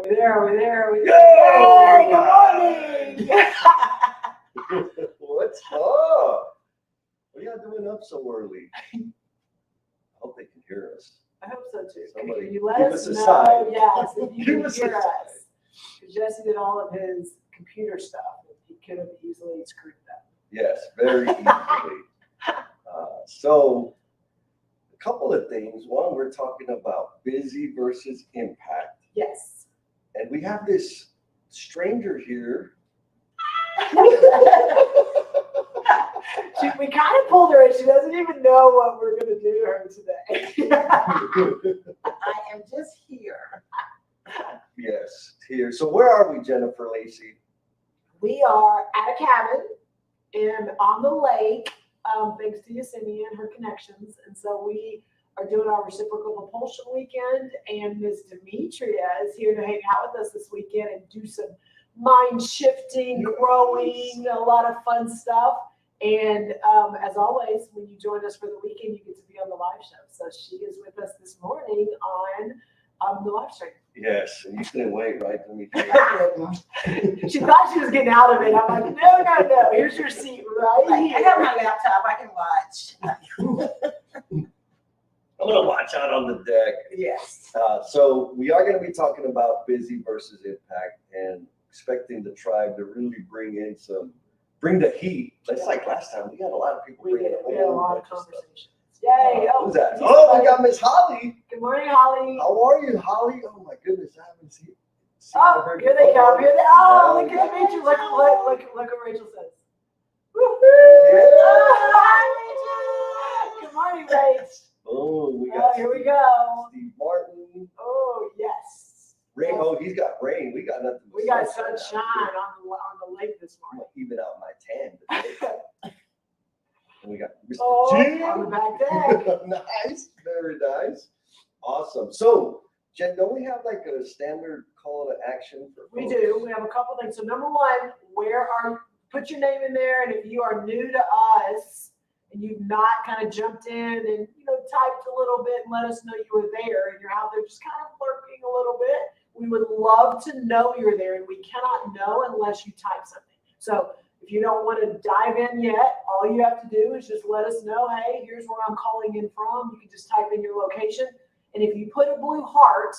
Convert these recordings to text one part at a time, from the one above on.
We're there. Yay! Good morning. What's up? What are y'all doing up so early? I hope they can hear us. I hope so too. Somebody Can you let give us us a know? sign. Yes, if you Give can us a hear sign. us. Jesse did all of his computer stuff. He could have easily screwed that. Yes, very easily. So, a couple of things. One, we're talking about busy versus impact. Yes. And we have this stranger here. We kind of pulled her in. She doesn't even know what we're going to do to her today. I am just here. Yes, here. So where are we, Jennifer Lacey? We are at a cabin on the lake, thanks to Yesenia and her connections. And so we are doing our reciprocal propulsion weekend, and Ms. Demetria is here to hang out with us this weekend and do some mind shifting, growing, a lot of fun stuff. And as always, when you join us for the weekend, you get to be on the live show. So she is with us this morning on the live stream. Yes, and you couldn't wait, right, Demetria? She thought she was getting out of it. I'm like, no. Here's your seat right Like, I here. got my laptop. I can watch. I'm gonna watch out on the deck. Yes. So we are going to be talking about busy versus impact and expecting the tribe to really bring the heat. It's like last time, we had a lot of people We bringing had a a whole lot of bunch of stuff. conversations. Yay! Who's that? Miss Oh, we Holly. got Miss Holly. Good morning, Holly. How are you, Holly? Oh my goodness, I haven't seen Oh, her. here they come. Oh, look at the picture. Look what Rachel says. Woohoo! Oh, good morning, Rach. Oh, we Oh, got here we go. Steve Martin. Oh, yes. Rain. Oh, he's got rain. We got nothing. but We got sunshine sunshine out here. on the lake this I'm morning. gonna even out my tan today. And we got Mr. Oh, Jim. on the back deck. Nice, very nice. Awesome. So, Jen, don't we have like a standard call to action for We folks? do. We have a couple things. So number one, put your name in there, and if you are new to us and you've not kind of jumped in and typed a little bit and let us know you were there and you're out there just kind of lurking a little bit, we would love to know you're there, and we cannot know unless you type something. So if you don't want to dive in yet, all you have to do is just let us know, hey, here's where I'm calling in from. You can just type in your location. And if you put a blue heart,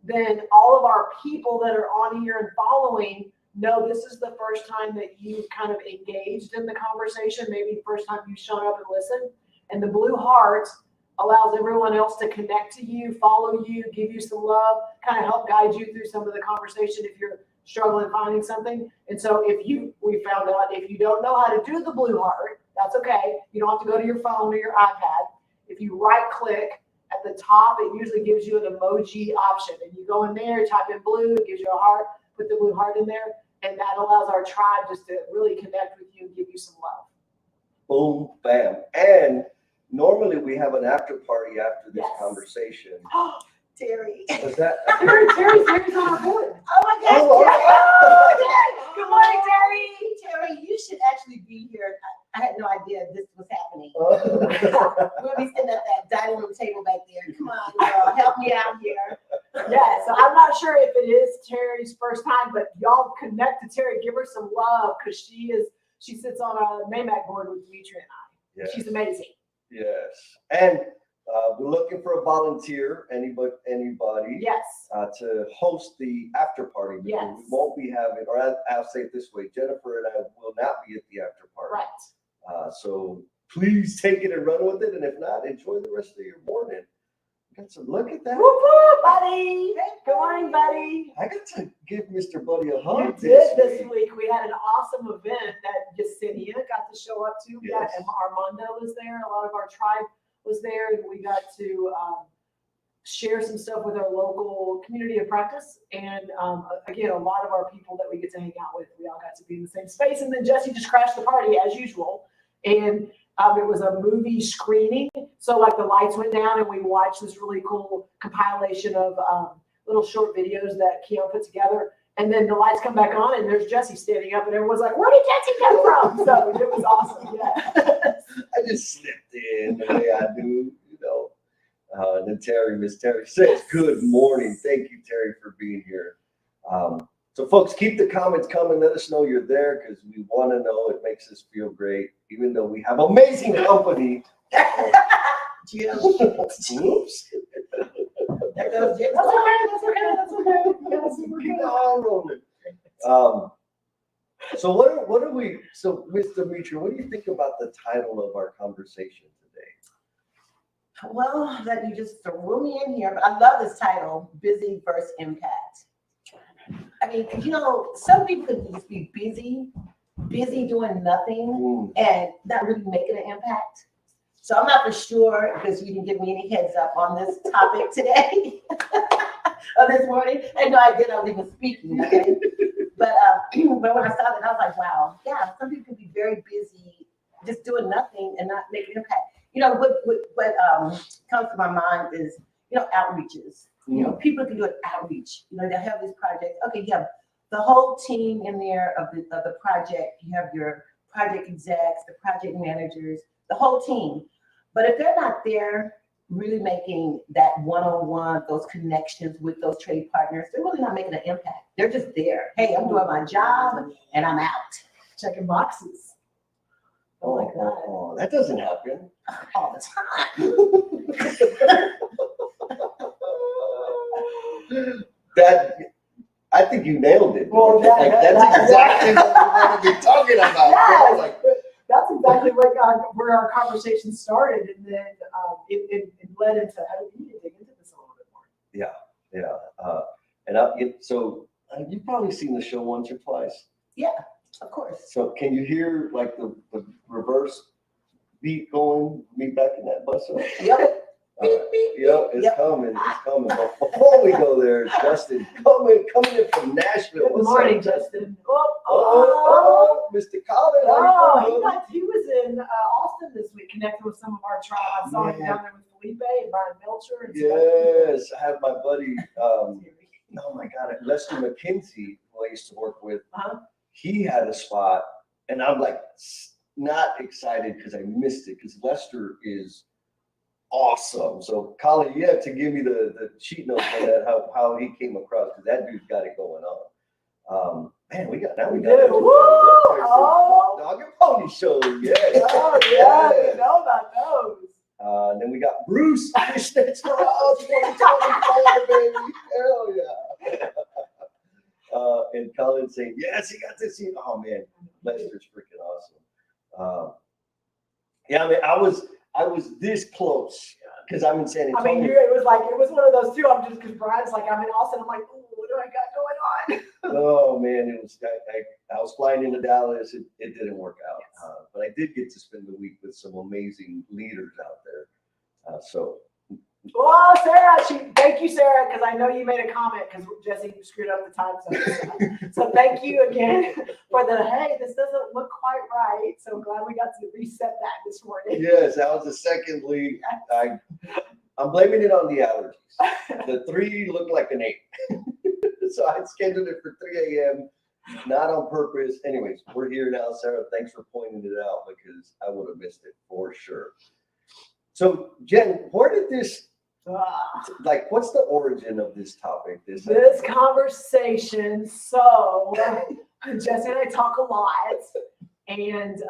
then all of our people that are on here and following know this is the first time that you've kind of engaged in the conversation, maybe the first time you've shown up and listened. And the blue heart allows everyone else to connect to you, follow you, give you some love, kind of help guide you through some of the conversation if you're struggling finding something. And so we found out if you don't know how to do the blue heart, that's okay. You don't have to go to your phone or your iPad. If you right click at the top, it usually gives you an emoji option. And you go in there, type in blue, it gives you a heart, put the blue heart in there. And that allows our tribe just to really connect with you and give you some love. Boom, bam. And normally we have an after party after this Yes. conversation. Terry. Was that? Terry's on our board. Oh my gosh, Oh, Terry. Good morning, Terry. Terry, you should actually be here. I had no idea this was happening. We'll be sitting at that dining room table back there. Come on, girl, help me out here. Yeah, so I'm not sure if it is Terry's first time, but y'all connect to Terry, give her some love because she sits on a NAMAC board with Demetria and I. Yes. She's amazing. Yes. And we're looking for a volunteer, anybody Yes. to host the after party. Because Yes. we won't be having, or I'll say it this way, Jennifer and I will not be at the after party. Right. So please take it and run with it. And if not, enjoy the rest of your morning. Got to look at that. Whoop, whoop, buddy. Good morning, buddy. I got to give Mr. Buddy a You hug did this week. We had an awesome event that Yesenia got to show up to. We got Yes. Armando was there. A lot of our tribe was there, and we got to share some stuff with our local community of practice. And again, a lot of our people that we get to hang out with, we all got to be in the same space. And then Jesse just crashed the party as usual. And it was a movie screening. So like the lights went down and we watched this really cool compilation of little short videos that Keon put together. And then the lights come back on and there's Jesse standing up and everyone's like, where did Jesse come from? So it was awesome. Yeah. I just slipped in the way I do, And then Miss Terry says, good morning. Thank you, Terry, for being here. So folks, keep the comments coming. Let us know you're there because we want to know. It makes us feel great, even though we have amazing company. Jim. Oops. There goes Jim. That's okay. Yes, we're Keep good. on rolling. So what are we? So Mr. Demetri, what do you think about the title of our conversation today? Well, that you just threw me in here, but I love this title, Busy versus Impact. I mean, some people could just be busy doing nothing and not really making an impact. So I'm not for sure because you didn't give me any heads up on this topic today or this morning. I had no idea I was even speaking. Okay? But when I saw that, I was like, wow, yeah, some people can be very busy just doing nothing and not making an impact. What comes to my mind is, outreaches. People can do an outreach. They have these projects. Okay, you have the whole team in there of the project. You have your project execs, the project managers, the whole team. But if they're not there really making that one-on-one, those connections with those trade partners, they're really not making an impact. They're just there. Hey, I'm doing my job and I'm out. Checking boxes. I like that. Oh, that doesn't happen. All the time. I think you nailed it. Well, that's exactly what we want to be talking about. Yes. Like, That's exactly where our conversation started, and then it led into how do we need to dig into this a little bit more. So you've probably seen the show once or twice. Yeah, of course. So can you hear like the reverse beat going? Me back in that bus. Yep. It's coming. But before we go there, Justin coming in from Nashville. Good What's morning, up, Justin. Mr. Collins. He was in Austin this week, connecting with some of our tribe. I saw him down there with Felipe and Brian Melcher. And Yes, I have my buddy. Oh my God, Lester McKenzie, who I used to work with. He had a spot, and I'm like not excited because I missed it because Lester is awesome. So, Colin, you have to give me the cheat notes on that, how he came across, because that dude's got it going on. Man, we got do. Dog and Pony Show. Yeah. Oh, yeah, we know about those. And then we got Bruce Fishnets for us 2024, baby. Hell yeah. And Colin saying, yes, he got to see. Oh man, Lester's freaking awesome. I mean, I was this close because I'm in San Antonio. I mean, it was one of those two. I'm just because Brian's like, I'm in Austin. I'm like, ooh, what do I got going on? Oh man, it was. I was flying into Dallas. It didn't work out, but I did get to spend the week with some amazing leaders out there. Well, Sarah, thank you, Sarah, because I know you made a comment because Jesse screwed up the time zone. So thank you again for hey, this doesn't look quite right. So I'm glad we got to reset that this morning. Yes, that was the second lead. I'm blaming it on the allergies. The 3 looked like an 8. So I scheduled it for 3 a.m., not on purpose. Anyways, we're here now, Sarah. Thanks for pointing it out because I would have missed it for sure. So, Jen, where did this, what's the origin of this topic? This conversation. So, Jesse and I talk a lot. And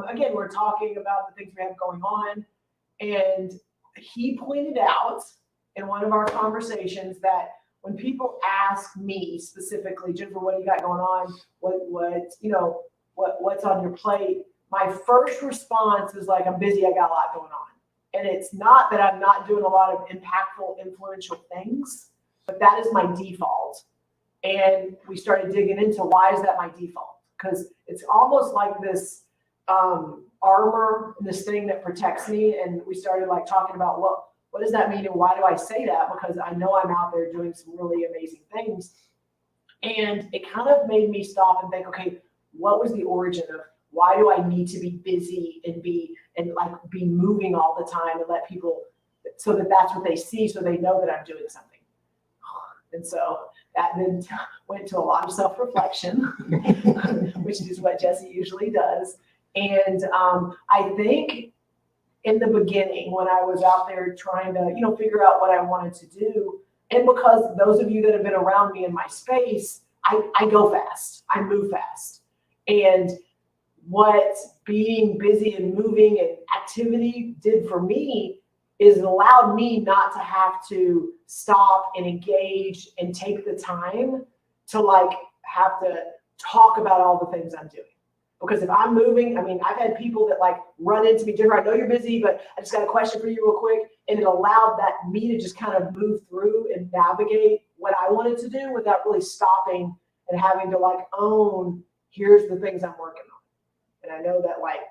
again, we're talking about the things we have going on. And he pointed out in one of our conversations that when people ask me specifically, Jennifer, what do you got going on? What's on your plate? My first response is like, I'm busy. I got a lot going on. And it's not that I'm not doing a lot of impactful, influential things, but that is my default. And we started digging into why is that my default? Because it's almost like this armor, this thing that protects me. And we started talking about what does that mean and why do I say that? Because I know I'm out there doing some really amazing things. And it kind of made me stop and think, okay, what was the origin of why do I need to be busy and be moving all the time and let people, so that's what they see, so they know that I'm doing something. And so that then went to a lot of self-reflection, which is what Jesse usually does. And I think in the beginning, when I was out there trying to, figure out what I wanted to do, and because those of you that have been around me in my space, I go fast, I move fast. And what being busy and moving and activity did for me is it allowed me not to have to stop and engage and take the time to like have to talk about all the things I'm doing. Because if I'm moving, I mean, I've had people that like run into me, Jennifer, I know you're busy, but I just got a question for you real quick. And it allowed that me to just kind of move through and navigate what I wanted to do without really stopping and having to like own, here's the things I'm working on. And I know that like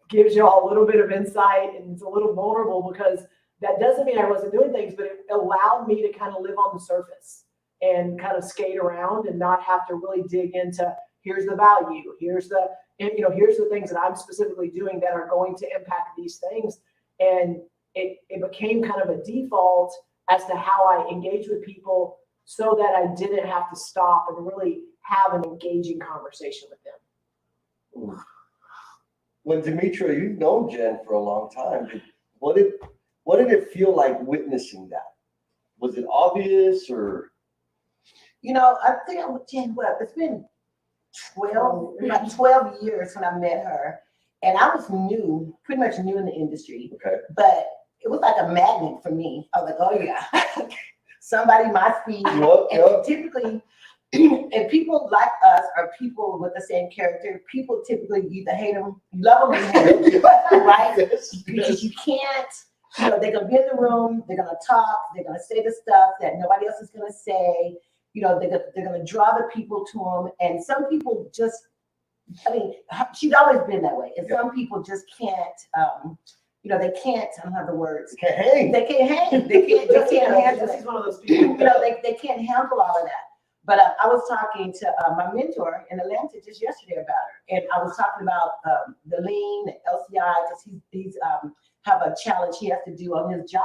gives you all a little bit of insight and it's a little vulnerable because that doesn't mean I wasn't doing things, but it allowed me to kind of live on the surface and kind of skate around and not have to really dig into here's the value, here's the, here's the things that I'm specifically doing that are going to impact these things. And it became kind of a default as to how I engage with people so that I didn't have to stop and really have an engaging conversation with them. When Demetra, you've known Jen for a long time. What did it feel like witnessing that? Was it obvious or? I think I'm with Jen. Well, it's been 12 years when I met her, and I was pretty much new in the industry. Okay. But it was like a magnet for me. I was like, oh yeah, somebody my speed. Yep. Typically, and people like us are people with the same character. People typically either hate them, you love them, or hate them, right? Yes. Because you can't. They're gonna be in the room. They're gonna talk. They're gonna say the stuff that nobody else is gonna say. They're gonna draw the people to them. And some people just, she's always been that way. And some people just can't. They can't. I don't have the words. Can't hang. They can't hang. They can't handle it. She's one of those people. They can't handle all of that. But I was talking to my mentor in Atlanta just yesterday about her, and I was talking about the lean LCI because he's have a challenge he has to do on his job,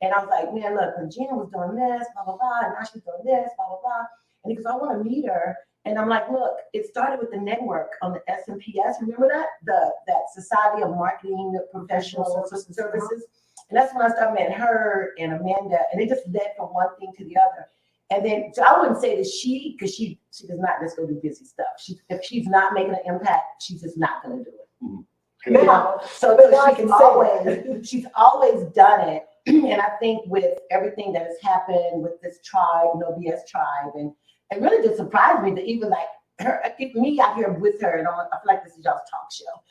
and I was like, man, look, when Jen was doing this, blah blah blah, and now she's doing this, blah blah blah, and he goes, I want to meet her, and I'm like, look, it started with the network on the SMPS, remember that Society of Marketing Professional Services, and that's when I started meeting her and Amanda, and it just led from one thing to the other. And then, so I wouldn't say that because she does not just go do busy stuff. If she's not making an impact, she's just not going to do it. Mm-hmm. So she's always done it. And I think with everything that has happened with this tribe, No BS tribe, and it really just surprised me that even like her, me out here with her, and I feel like this is y'all's talk show.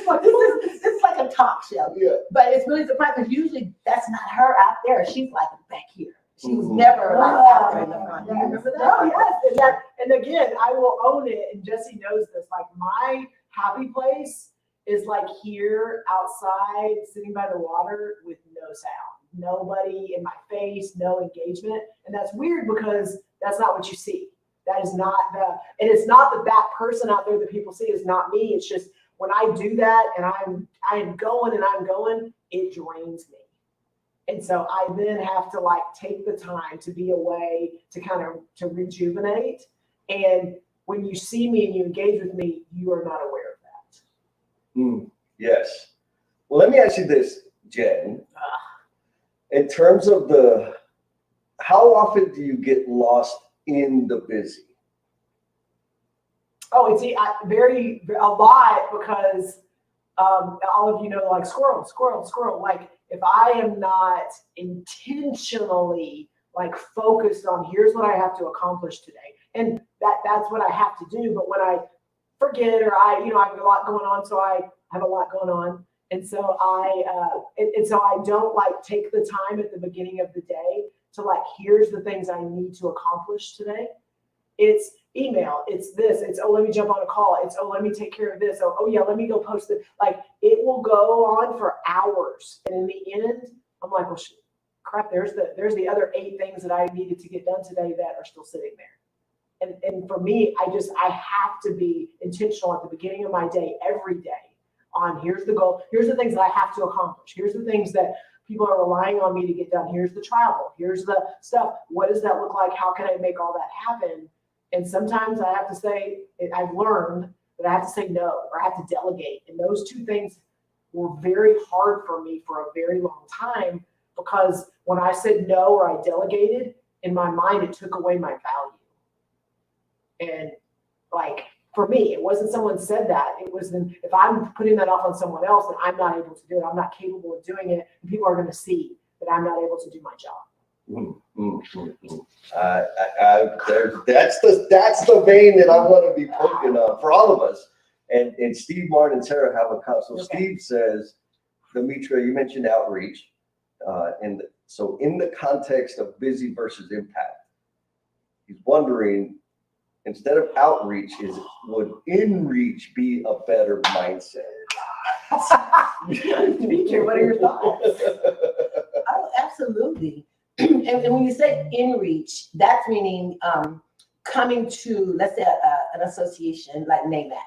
But this is like a talk show. Yeah. But it's really surprising. Usually that's not her out there. She's like back here. She was never like out there in the front. You remember that? Oh, yes. And again, I will own it. And Jesse knows this. Like my happy place is like here outside, sitting by the water with no sound, nobody in my face, no engagement. And that's weird because that's not what you see. That is not and it's not that person out there that people see is not me. It's just when I do that and I'm going, it drains me. And so I then have to like take the time to be away to rejuvenate. And when you see me and you engage with me, you are not aware of that. Yes. Well, let me ask you this, Jen. In terms of how often do you get lost in the busy? Oh, it's a lot because all of you know, like squirrel. Like if I am not intentionally like focused on here's what I have to accomplish today, and that's what I have to do. But when I forget or I have a lot going on, so I have a lot going on, and so I don't like take the time at the beginning of the day to like here's the things I need to accomplish today. It's email, it's this, it's let me jump on a call, it's let me take care of this, yeah, let me go post it. Like it will go on for hours, and in the end, I'm like, well, crap, there's the other 8 things that I needed to get done today that are still sitting there. And for me, I have to be intentional at the beginning of my day, every day, on here's the goal, here's the things that I have to accomplish, here's the things that people are relying on me to get done, here's the travel, here's the stuff, what does that look like, how can I make all that happen? And sometimes I have to say, I've learned that I have to say no, or I have to delegate. And those 2 things were very hard for me for a very long time, because when I said no or I delegated, in my mind, it took away my value. And like, for me, it wasn't someone said that. It was then if I'm putting that off on someone else and I'm not able to do it, I'm not capable of doing it, and people are going to see that I'm not able to do my job. That's the vein that I want to be poking on for all of us. And Steve Martin and Sarah have a comment. So Okay. Steve says, Demetra, you mentioned outreach. So in the context of busy versus impact, he's wondering, instead of outreach, would in-reach be a better mindset? Demetra, what are your thoughts? Oh, absolutely. And when you say in reach, that's meaning coming to, let's say, an association like NAMAC.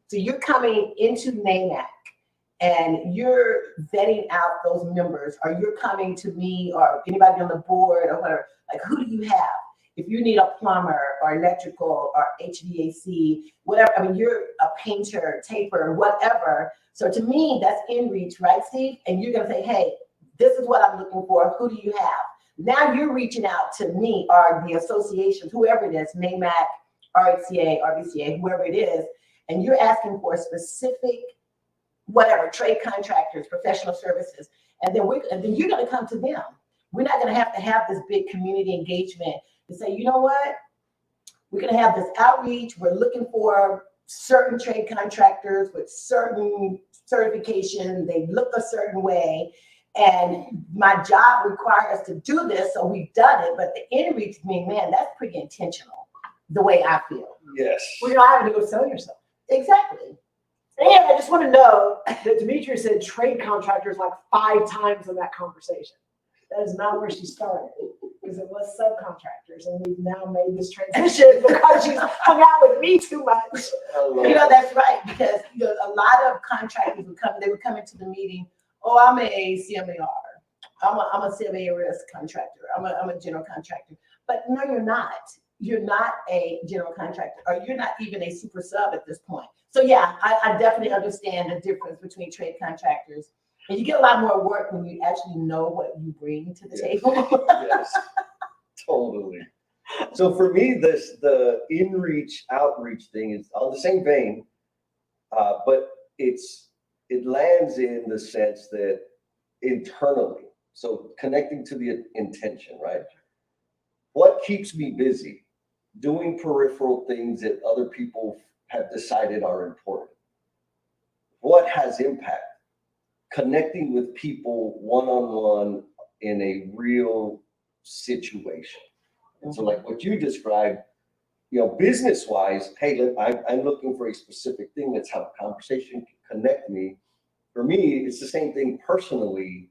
So you're coming into NAMAC and you're vetting out those members, or you're coming to me or anybody on the board or whatever. Like, who do you have? If you need a plumber or electrical or HVAC, whatever, I mean, you're a painter, taper, whatever. So to me, that's in reach, right, Steve? And you're gonna say, hey, this is what I'm looking for. Who do you have? Now you're reaching out to me or the associations, whoever it is, NAMAC, RHCA, RBCA, whoever it is, and you're asking for a specific, whatever, trade contractors, professional services, and then you're gonna come to them. We're not gonna have to have this big community engagement to say, you know what? We're gonna have this outreach. We're looking for certain trade contractors with certain certification. They look a certain way. And my job requires us to do this, so we've done it. But the in-reach mean, man, that's pretty intentional, the way I feel. Yes. Well, you're not having to go sell yourself. Exactly. And I just want to know that Demetra said trade contractors like 5 times in that conversation. That is not where she started, because it was subcontractors, and we've now made this transition because she's hung out with me too much. You know, that's right, because you know, a lot of contractors would come into the meeting. Oh, I'm a CMAR. I'm a CMARS contractor. I'm a general contractor. But no, you're not. You're not a general contractor, or you're not even a super sub at this point. So yeah, I definitely understand the difference between trade contractors. And you get a lot more work when you actually know what you bring to the table. Yes, totally. So for me, the in-reach, outreach thing is on the same vein, but it lands in the sense that internally, so connecting to the intention, right? What keeps me busy? Doing peripheral things that other people have decided are important. What has impact? Connecting with people one-on-one in a real situation. And so like what you described, you know, business-wise, hey, look, I'm looking for a specific thing. Let's have a conversation, connect me. For me, it's the same thing personally.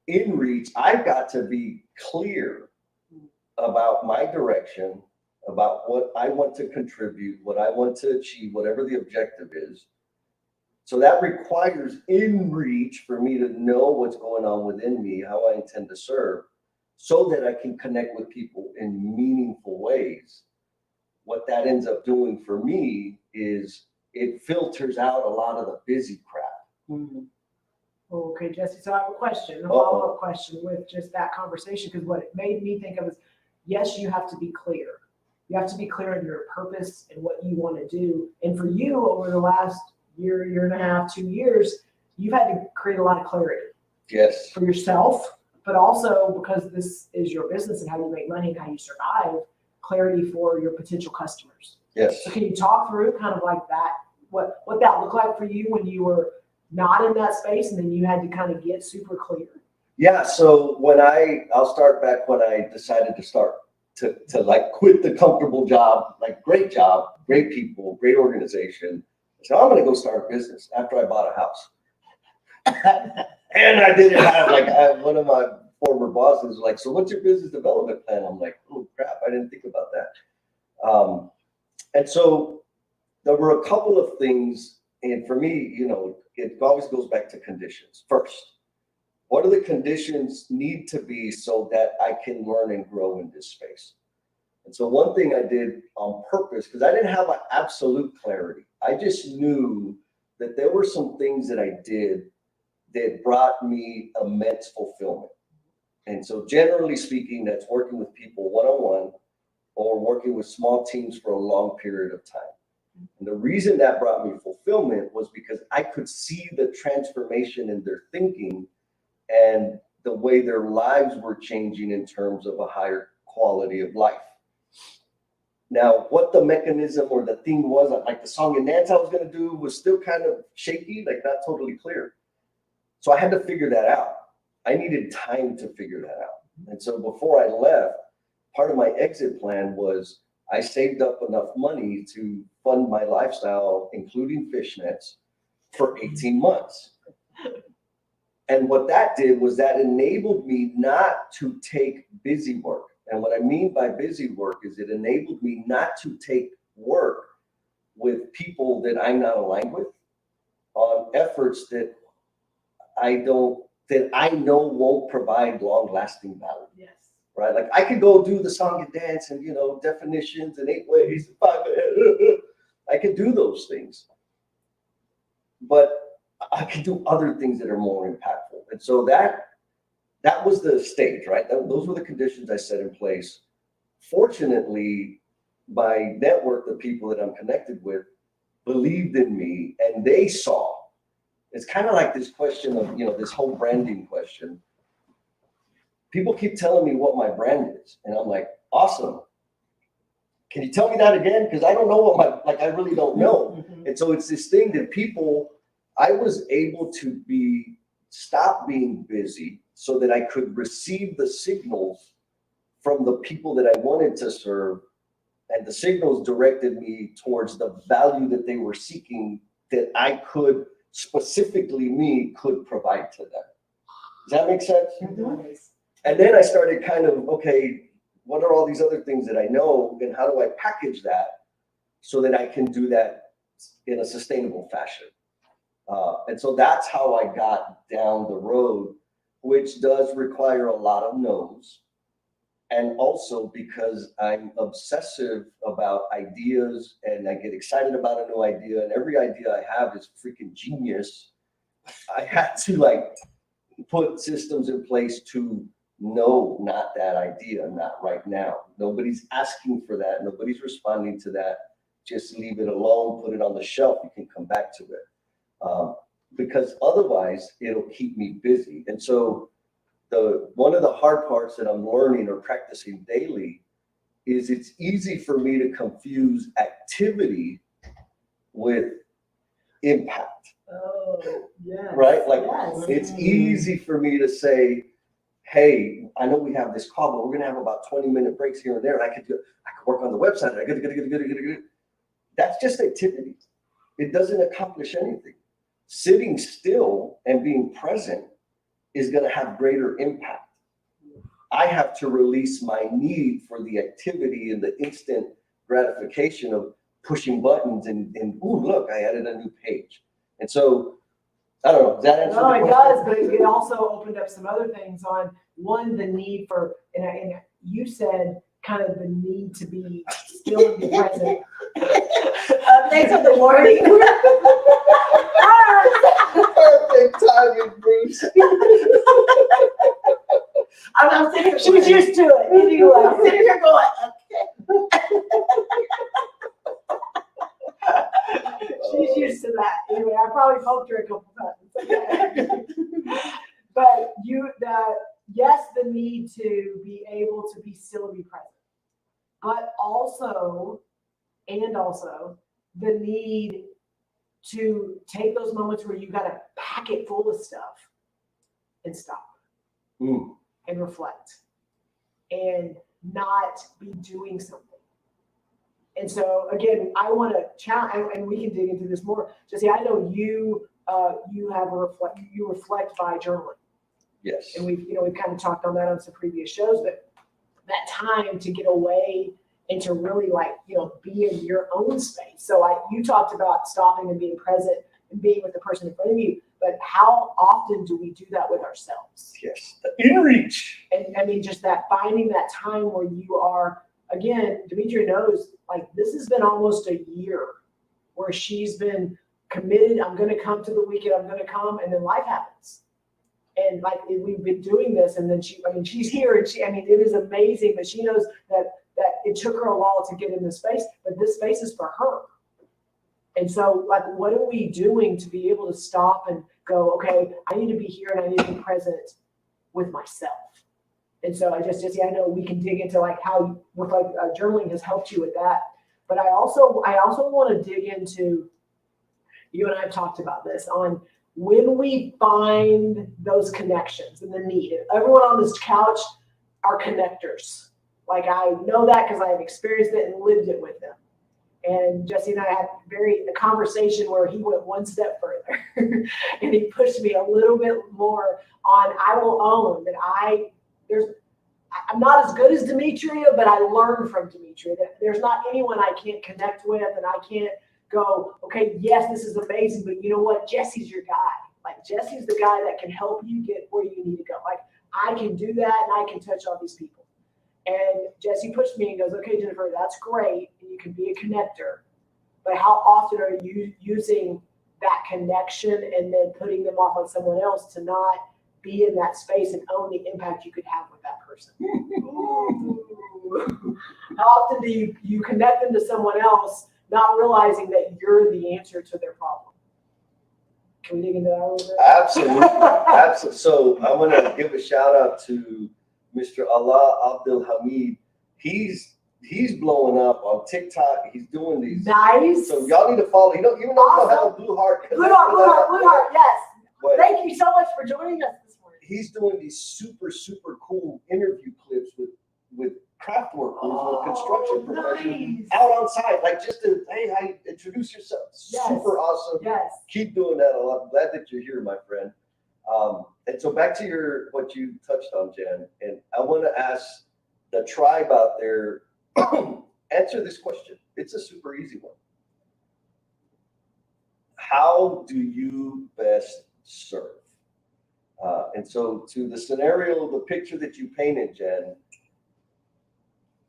In reach, I've got to be clear about my direction, about what I want to contribute, what I want to achieve, whatever the objective is. So that requires in reach for me to know what's going on within me, how I intend to serve, so that I can connect with people in meaningful ways. What that ends up doing for me is it filters out a lot of the busy crap. Mm-hmm. Okay, Jesse, so I have a question, a follow-up question with just that conversation, because what it made me think of is, yes, you have to be clear. You have to be clear on your purpose and what you want to do. And for you, over the last year and a half, 2 years, you've had to create a lot of clarity. Yes. For yourself, but also because this is your business and how you make money and how you survive, clarity for your potential customers. Yes. So can you talk through kind of like that, what that looked like for you when you were not in that space and then you had to kind of get super clear? Yeah. So I'll start back when I decided to start to like quit the comfortable job, like great job, great people, great organization. So I'm going to go start a business after I bought a house. And I didn't have one of my former bosses was like, so what's your business development plan? I'm like, oh crap, I didn't think about that. And so there were a couple of things, and for me, you know, it always goes back to conditions. First, what do the conditions need to be so that I can learn and grow in this space? And so one thing I did on purpose, because I didn't have an absolute clarity, I just knew that there were some things that I did that brought me immense fulfillment. And so generally speaking, that's working with people one-on-one or working with small teams for a long period of time. And the reason that brought me fulfillment was because I could see the transformation in their thinking and the way their lives were changing in terms of a higher quality of life. Now, what the mechanism or the thing was, like the song and dance I was going to do was still kind of shaky, like not totally clear. So I had to figure that out. I needed time to figure that out. And so before I left, part of my exit plan was I saved up enough money to fund my lifestyle, including fishnets, for 18 months. And what that did was that enabled me not to take busy work. And what I mean by busy work is it enabled me not to take work with people that I'm not aligned with on efforts that I know won't provide long-lasting value. Yes. Right? Like I could go do the song and dance and, definitions and 8 ways and 5 ways. I could do those things, but I could do other things that are more impactful. And so that was the stage, right? Those were the conditions I set in place. Fortunately, my network, the people that I'm connected with, believed in me and they saw. It's kind of like this question of, this whole branding question. People keep telling me what my brand is. And I'm like, awesome. Can you tell me that again? Because I don't know I really don't know. And so it's this thing that I was able to stop being busy so that I could receive the signals from the people that I wanted to serve. And the signals directed me towards the value that they were seeking that I could provide to them. Does that make sense? And then I started kind of, okay, what are all these other things that I know and how do I package that so that I can do that in a sustainable fashion? And so that's how I got down the road, which does require a lot of no's. And also because I'm obsessive about ideas and I get excited about a new idea and every idea I have is freaking genius. I had to put systems in place to no, not that idea, not right now. Nobody's asking for that. Nobody's responding to that. Just leave it alone, put it on the shelf. You can come back to it. Because otherwise it'll keep me busy. And so one of the hard parts that I'm learning or practicing daily is it's easy for me to confuse activity with impact. Oh, yeah. Right? Yes. It's easy for me to say, hey, I know we have this call, but we're gonna have about 20-minute breaks here and there, and I could work on the website. I could. That's just activity. It doesn't accomplish anything. Sitting still and being present is going to have greater impact. I have to release my need for the activity and the instant gratification of pushing buttons and ooh, look, I added a new page. And so, I don't know, does that answer the question? No, it does, but it also opened up some other things on, one, the need for, and you said kind of the need to be still in the present. Thanks for the warning. Perfect timing, Bruce. I'm sitting here. She's used to it. I'm sitting here going, She's used to that. Anyway, I probably poked her a couple times. But yes, the need to be able to be still and be present, but also the need to take those moments where you got to pack it full of stuff and stop and reflect and not be doing something. And so again, I want to challenge, and we can dig into this more. Jesse, I know you reflect by journaling. Yes. And we've kind of talked on that on some previous shows, but that time to get away and to really be in your own space. So you talked about stopping and being present and being with the person in front of you, but how often do we do that with ourselves? Yes, in reach. And I mean, just that finding that time where you are, again, Demetria knows, this has been almost a year where she's been committed. I'm going to come to the weekend. I'm going to come. And then life happens. And like, we've been doing this, and then she's here, and it is amazing, but she knows that it took her a while to get in this space, but this space is for her. And so, like, what are we doing to be able to stop and go, okay, I need to be here and I need to be present with myself. And so I know we can dig into like how with like journaling has helped you with that. But I also want to dig into, you and I have talked about this, on when we find those connections and the need. Everyone on this couch are connectors. Like, I know that because I've experienced it and lived it with them. And Jesse and I had a conversation where he went one step further and he pushed me a little bit more on, I will own that I'm not as good as Demetria, but I learned from Demetria that there's not anyone I can't connect with, and I can't go, okay, yes, this is amazing, but you know what? Jesse's your guy. Like, Jesse's the guy that can help you get where you need to go. Like, I can do that, and I can touch all these people. And Jesse pushed me and goes, okay, Jennifer, that's great. And you can be a connector, but how often are you using that connection and then putting them off on someone else to not be in that space and own the impact you could have with that person? How often do you connect them to someone else, not realizing that you're the answer to their problem? Can we dig into that a little bit? Absolutely. Absolutely. So I want to give a shout out to Mr. Allah Abdul Hamid. He's blowing up on TikTok. He's doing these. Nice. So y'all need to follow. You know, even though you don't have a Blue Heart. Blue Heart, yes. But thank you so much for joining us this morning. He's doing these super, super cool interview clips with craft workers or construction professionals nice. out on site, like just to, hey, how you introduce yourself. Yes. Super awesome. Yes. Keep doing that. I'm glad that you're here, my friend. And so back to what you touched on, Jen, and I want to ask the tribe out there, answer this question. It's a super easy one. How do you best serve? And so to the scenario, the picture that you painted, Jen,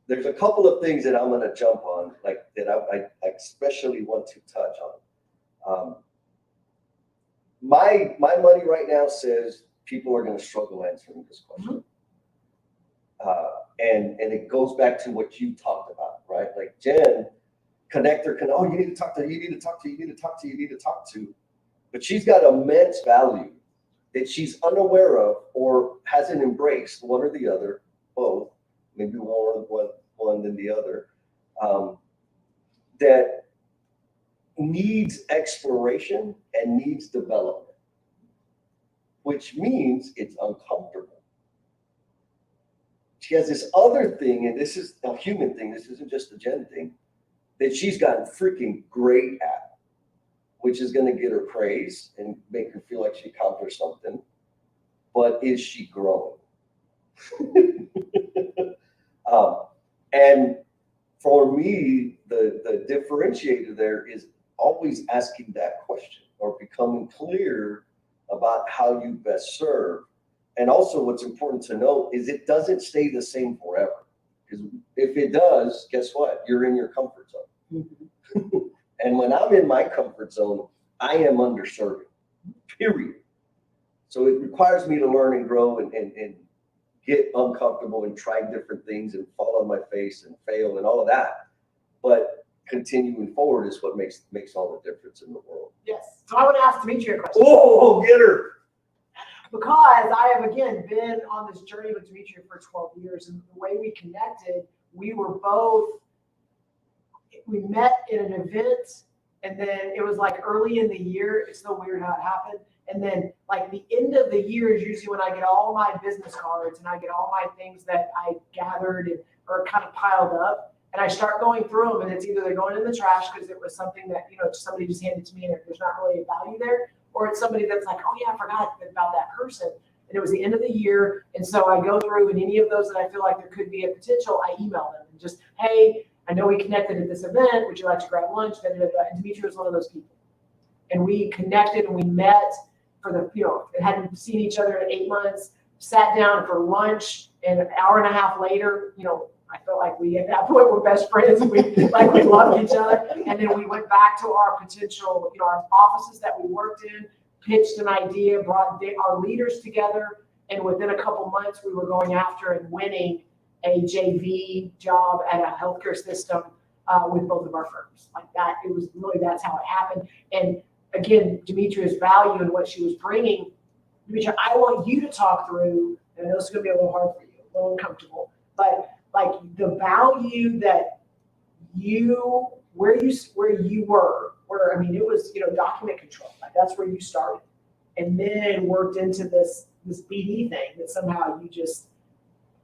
there's a couple of things that I'm going to jump on, like that I especially want to touch on. My money right now says people are going to struggle answering this question. And it goes back to what you talked about, right? Like Jen, connector can, you need to talk to, you need to talk to, you need to talk to, you need to talk to. But she's got immense value that she's unaware of or hasn't embraced, one or the other, both, maybe one than the other, that needs exploration and needs development, which means it's uncomfortable. She has this other thing, and this is a human thing, this isn't just a Jen thing, that she's gotten freaking great at, which is going to get her praise and make her feel like she accomplished something. But is she growing? And for me, the differentiator there is always asking that question or becoming clear about how you best serve. And also what's important to know is it doesn't stay the same forever. Because if it does, guess what? You're in your comfort zone. Mm-hmm. And when I'm in my comfort zone, I am underserving, period. So it requires me to learn and grow and get uncomfortable and try different things and fall on my face and fail and all of that. But continuing forward is what makes all the difference in the world. Yes. So I want to ask Demetria a question. Oh, get her. Because I have, again, been on this journey with Demetria for 12 years. And the way we connected, we met in an event. And then it was like early in the year. It's so weird how it happened. And then like the end of the year is usually when I get all my business cards and I get all my things that I gathered and are kind of piled up. And I start going through them, and it's either they're going in the trash because it was something that, somebody just handed to me and there's not really a value there. Or it's somebody that's like, oh yeah, I forgot about that person. And it was the end of the year. And so I go through, and any of those that I feel like there could be a potential, I email them and just, hey, I know we connected at this event. Would you like to grab lunch? And Demetria was one of those people. And we connected and we met for and hadn't seen each other in 8 months, sat down for lunch, and an hour and a half later, I felt like we at that point were best friends. We loved each other. And then we went back to our potential, our offices that we worked in, pitched an idea, brought our leaders together, and within a couple months, we were going after and winning a JV job at a healthcare system with both of our firms. Like that, it was really, that's how it happened. And again, Demetria's value and what she was bringing, Demetria, I want you to talk through, and this is gonna be a little hard for you, a little uncomfortable, but like the value that where you were, I mean, it was, document control, like that's where you started. And then worked into this BD thing that somehow you just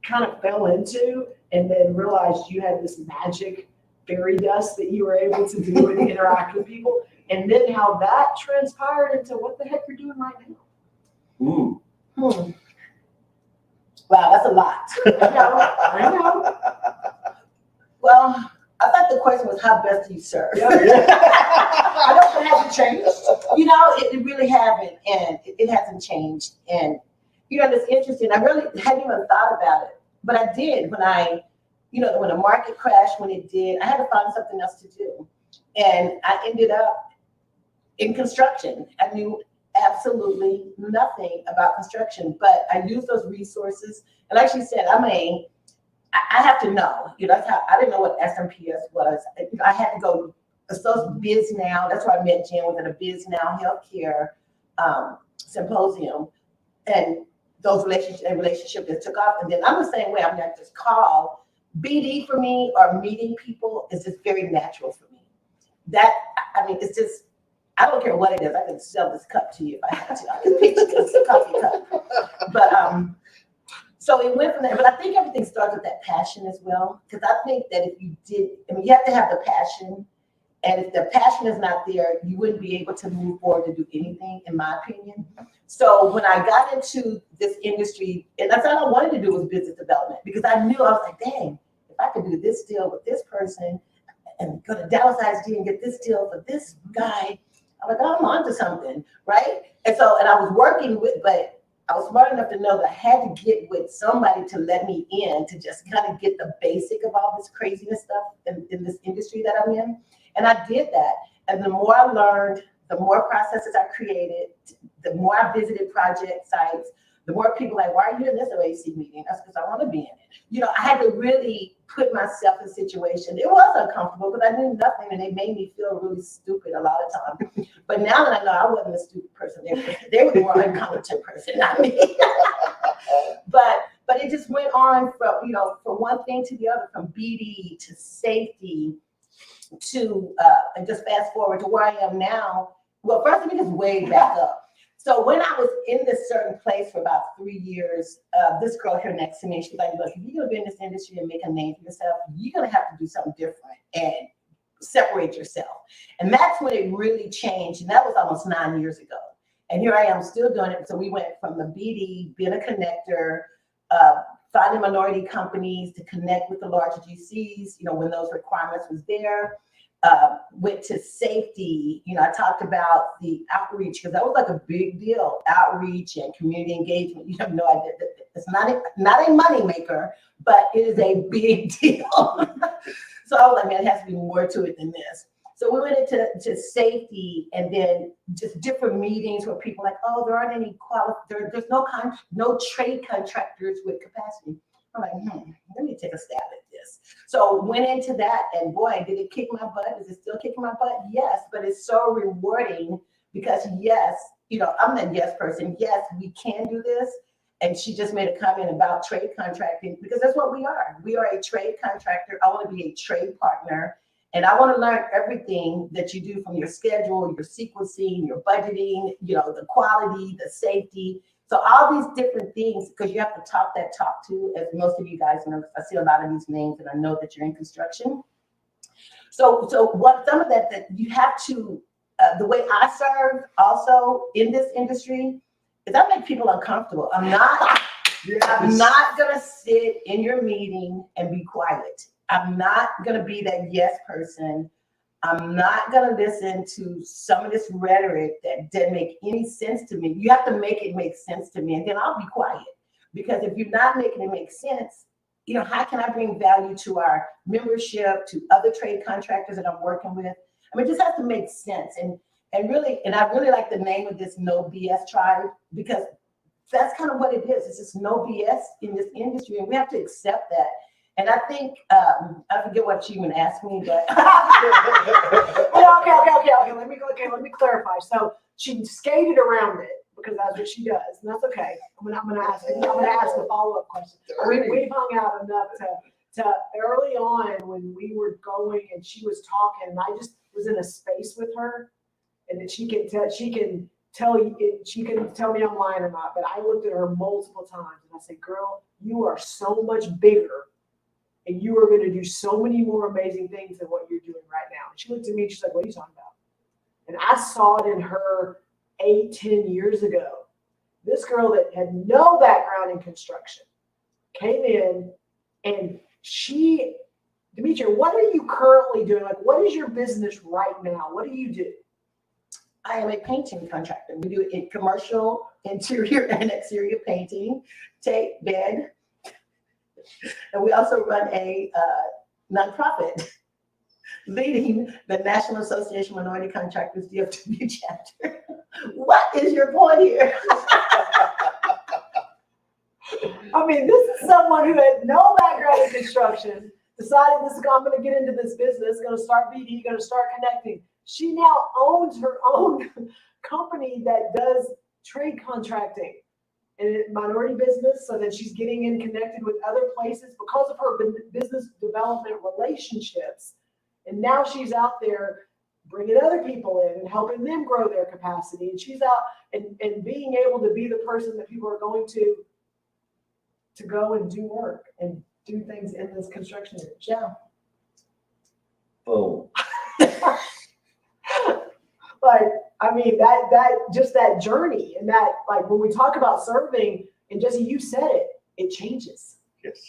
kind of fell into, and then realized you had this magic fairy dust that you were able to do and interact with people. And then how that transpired into what the heck you're doing right now. Wow, that's a lot. I know. Well, I thought the question was how best do you serve? Yeah. I don't think it hasn't changed. It really haven't, and it hasn't changed. And it's interesting. I really hadn't even thought about it, but I did when when the market crashed, when it did, I had to find something else to do, and I ended up in construction. I knew absolutely nothing about construction, but I used those resources, and like she said, I have to know. That's how I didn't know what SMPS was. I had to go. So Biz Now, that's where I met Jen, was at a Biz Now healthcare symposium, and those relationships that took off. And then I'm the same way. I just call BD for me, or meeting people is just very natural for me. It's just, I don't care what it is. I can sell this cup to you if I had to. I can picture this coffee cup. But so it went from there. But I think everything starts with that passion as well, because I think that if you you have to have the passion. And if the passion is not there, you wouldn't be able to move forward to do anything, in my opinion. So when I got into this industry, and that's all I wanted to do was business development, because I knew, I was like, dang, if I could do this deal with this person and go to Dallas ISD and get this deal for this guy, I'm like, oh, I'm onto something, right? And I was working but I was smart enough to know that I had to get with somebody to let me in to just kind of get the basic of all this craziness stuff in this industry that I'm in. And I did that. And the more I learned, the more processes I created, the more I visited project sites, the more people like, why are you in this OAC meeting? That's because I want to be in it. I had to really put myself in a situation. It was uncomfortable because I knew nothing, and it made me feel really stupid a lot of times. But now that I know I wasn't a stupid person, they were the more incompetent person, not me. But it just went on from one thing to the other, from BD to safety to and just fast forward to where I am now. Well, first let me just way back up. So when I was in this certain place for about 3 years, this girl here next to me, she's like, look, if you're gonna be in this industry and make a name for yourself, you're gonna have to do something different and separate yourself. And that's when it really changed. And that was almost 9 years ago. And here I am still doing it. So we went from the BD, being a connector, finding minority companies to connect with the larger GCs, when those requirements was there. Went to safety, I talked about the outreach, because that was like a big deal, outreach and community engagement. You have no idea. It's not a money maker, but it is a big deal. So I was like, man, it has to be more to it than this. So we went into safety, and then just different meetings where people like, oh, there aren't any there's no trade contractors with capacity. I'm like, let me take a stab at this. So went into that, and boy, did it kick my butt. Is it still kicking my butt? Yes, but it's so rewarding because yes, I'm that yes person. Yes, we can do this. And she just made a comment about trade contracting, because that's what we are. We are a trade contractor. I want to be a trade partner. And I want to learn everything that you do, from your schedule, your sequencing, your budgeting, the quality, the safety. So all these different things, because you have to talk that talk too, as most of you guys know. I see a lot of these names, and I know that you're in construction. So what some of that you have to, the way I serve also in this industry is I make people uncomfortable. I'm not gonna sit in your meeting and be quiet. I'm not gonna be that yes person. I'm not gonna listen to some of this rhetoric that didn't make any sense to me. You have to make it make sense to me, and then I'll be quiet. Because if you're not making it make sense, how can I bring value to our membership, to other trade contractors that I'm working with? It just has to make sense. And And I really like the name of this No BS Tribe, because that's kind of what it is. It's just no BS in this industry, and we have to accept that. And I think, I forget what you even asked me, but. Well, okay. Let me clarify. So she skated around it because that's what she does, and that's okay. I'm gonna ask a follow-up question. We've hung out enough to early on when we were going and she was talking, and I just was in a space with her, and that she can tell me I'm lying or not. But I looked at her multiple times and I said, "Girl, you are so much bigger. And you are going to do so many more amazing things than what you're doing right now." And she looked at me and she's like, "What are you talking about?" And I saw it in her 8-10 years ago. This girl that had no background in construction came in, and Demetria, what are you currently doing? Like, what is your business right now? What do you do? I am a painting contractor. We do commercial interior and exterior painting, tape, bed. And we also run a nonprofit leading the National Association of Minority Contractors DFW chapter. What is your point here? I mean, this is someone who had no background in construction, decided I'm going to get into this business, going to start BD, going to start connecting. She now owns her own company that does trade contracting and minority business. So then she's getting in connected with other places because of her business development relationships. And now she's out there bringing other people in and helping them grow their capacity. And she's out and being able to be the person that people are going to go and do work and do things in this construction industry. Yeah. Boom. Like, I mean, that journey, and that, like, when we talk about serving, and Jesse, you said it changes. Yes.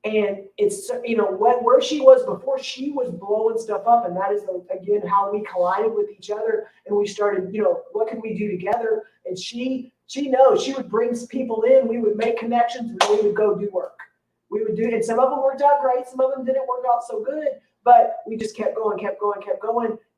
And it's, where she was before, she was blowing stuff up. And that is, again, how we collided with each other. And we started, what can we do together? And she knows she would bring people in. We would make connections, and then we would go do work. We would do, and some of them worked out great. Some of them didn't work out so good, but we just kept going.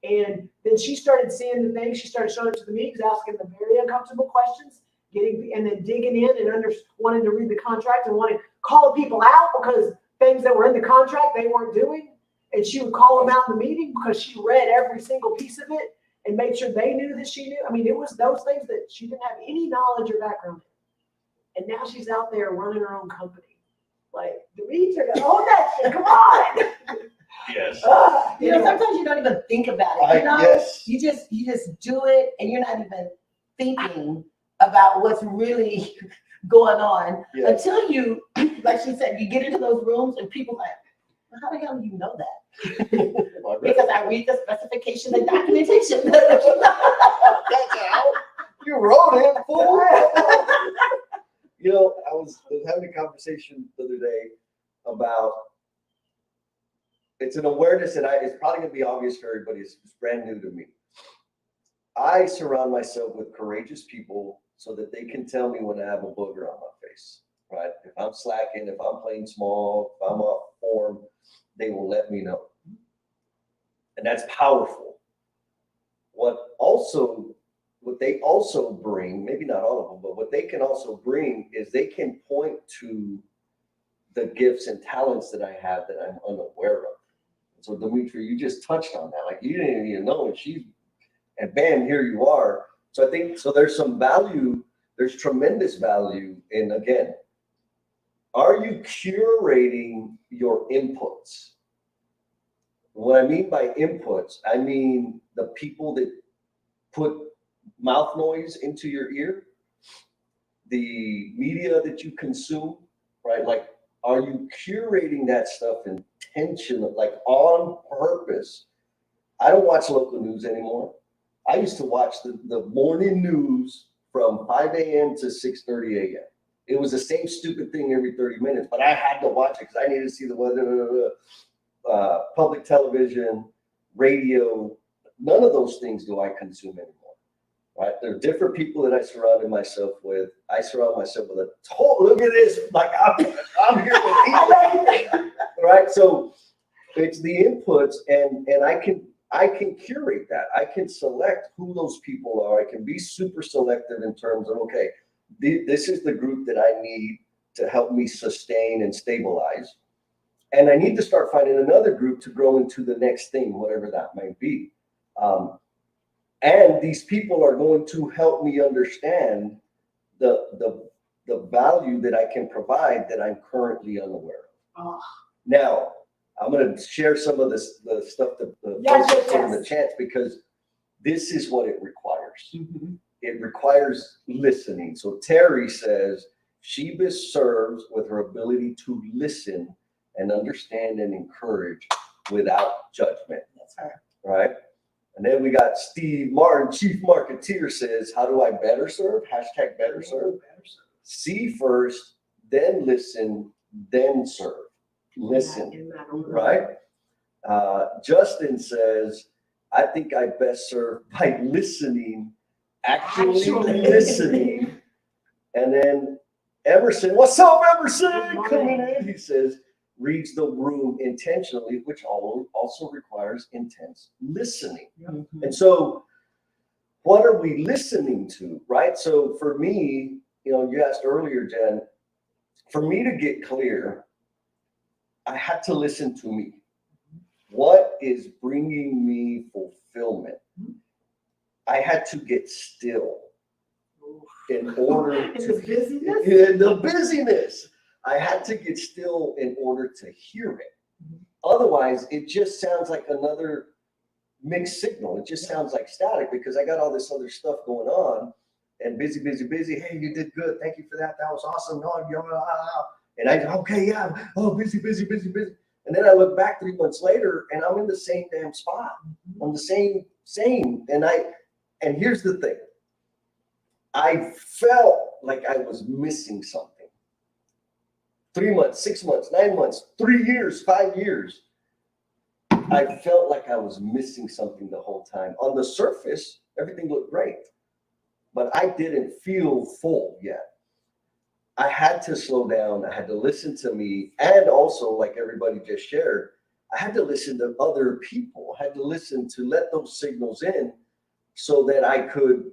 And then she started seeing the things. She started showing up to the meetings, asking the very uncomfortable questions, and then digging in and wanting to read the contract and wanting to call people out because things that were in the contract they weren't doing. And she would call them out in the meeting because she read every single piece of it and made sure they knew that she knew. I mean, it was those things that she didn't have any knowledge or background in. And now she's out there running her own company. Like, Demetria, own that shit. Come on. Yes. Sometimes you don't even think about it. Yes. You just do it, and you're not even thinking about what's really going on until you, like she said, you get into those rooms and people like, well, how the hell do you know that? Because I read the specification and documentation. That's how you wrote it, fool. I was having a conversation the other day about, it's an awareness that it's probably going to be obvious for everybody. It's brand new to me. I surround myself with courageous people so that they can tell me when I have a booger on my face, right? If I'm slacking, if I'm playing small, if I'm off form, they will let me know. And that's powerful. What they also bring, maybe not all of them, but what they can also bring is they can point to the gifts and talents that I have that I'm unaware of. So Demetria, you just touched on that. Like, you didn't even know it. And bam, here you are. So I think, there's some value, there's tremendous value in, again, are you curating your inputs? What I mean by inputs, I mean the people that put mouth noise into your ear, the media that you consume, right? Like, are you curating that stuff intentionally, like on purpose? I don't watch local news anymore. I used to watch the morning news from 5 a.m. to 6:30 a.m. It was the same stupid thing every 30 minutes, but I had to watch it because I needed to see the weather, public television, radio. None of those things do I consume anymore. Right? There are different people that I surrounded myself with. I surround myself with look at this, like I'm here with people, right? So it's the inputs, and I can curate that. I can select who those people are. I can be super selective in terms of, okay, this is the group that I need to help me sustain and stabilize. And I need to start finding another group to grow into the next thing, whatever that might be. And these people are going to help me understand the value that I can provide that I'm currently unaware of. Oh. Now, I'm going to share some of the stuff that the Yes, folks yes, put in yes. the chats, because this is what it requires. Mhm. It requires listening. So Terry says she best serves with her ability to listen and understand and encourage without judgment. That's her. Right? And then we got Steve Martin, Chief Marketeer, says, how do I better serve? Hashtag better serve. See first, then listen, then serve. Listen, In that order. right? Justin says, I think I best serve by listening, actually listening. And then Emerson, what's up, Emerson? Good Coming morning. in, he says, reads the room intentionally, which also requires intense listening. Mhm. And so, what are we listening to, right? So for me, you asked earlier, Jen, for me to get clear, I had to listen to me. What is bringing me fulfillment? I had to get still in order In to the busyness? in the busyness. I had to get still in order to hear it. Otherwise, it just sounds like another mixed signal. It just sounds like static, because I got all this other stuff going on and busy. Hey, you did good. Thank you for that. That was awesome. And I, okay, yeah. Oh, busy. And then I look back 3 months later and I'm in the same damn spot. I'm the same. And here's the thing. I felt like I was missing something. 3 months, 6 months, 9 months, 3 years, 5 years. I felt like I was missing something the whole time. On the surface, everything looked great, but I didn't feel full yet. I had to slow down. I had to listen to me. And also, like everybody just shared, I had to listen to other people. I had to listen to let those signals in so that I could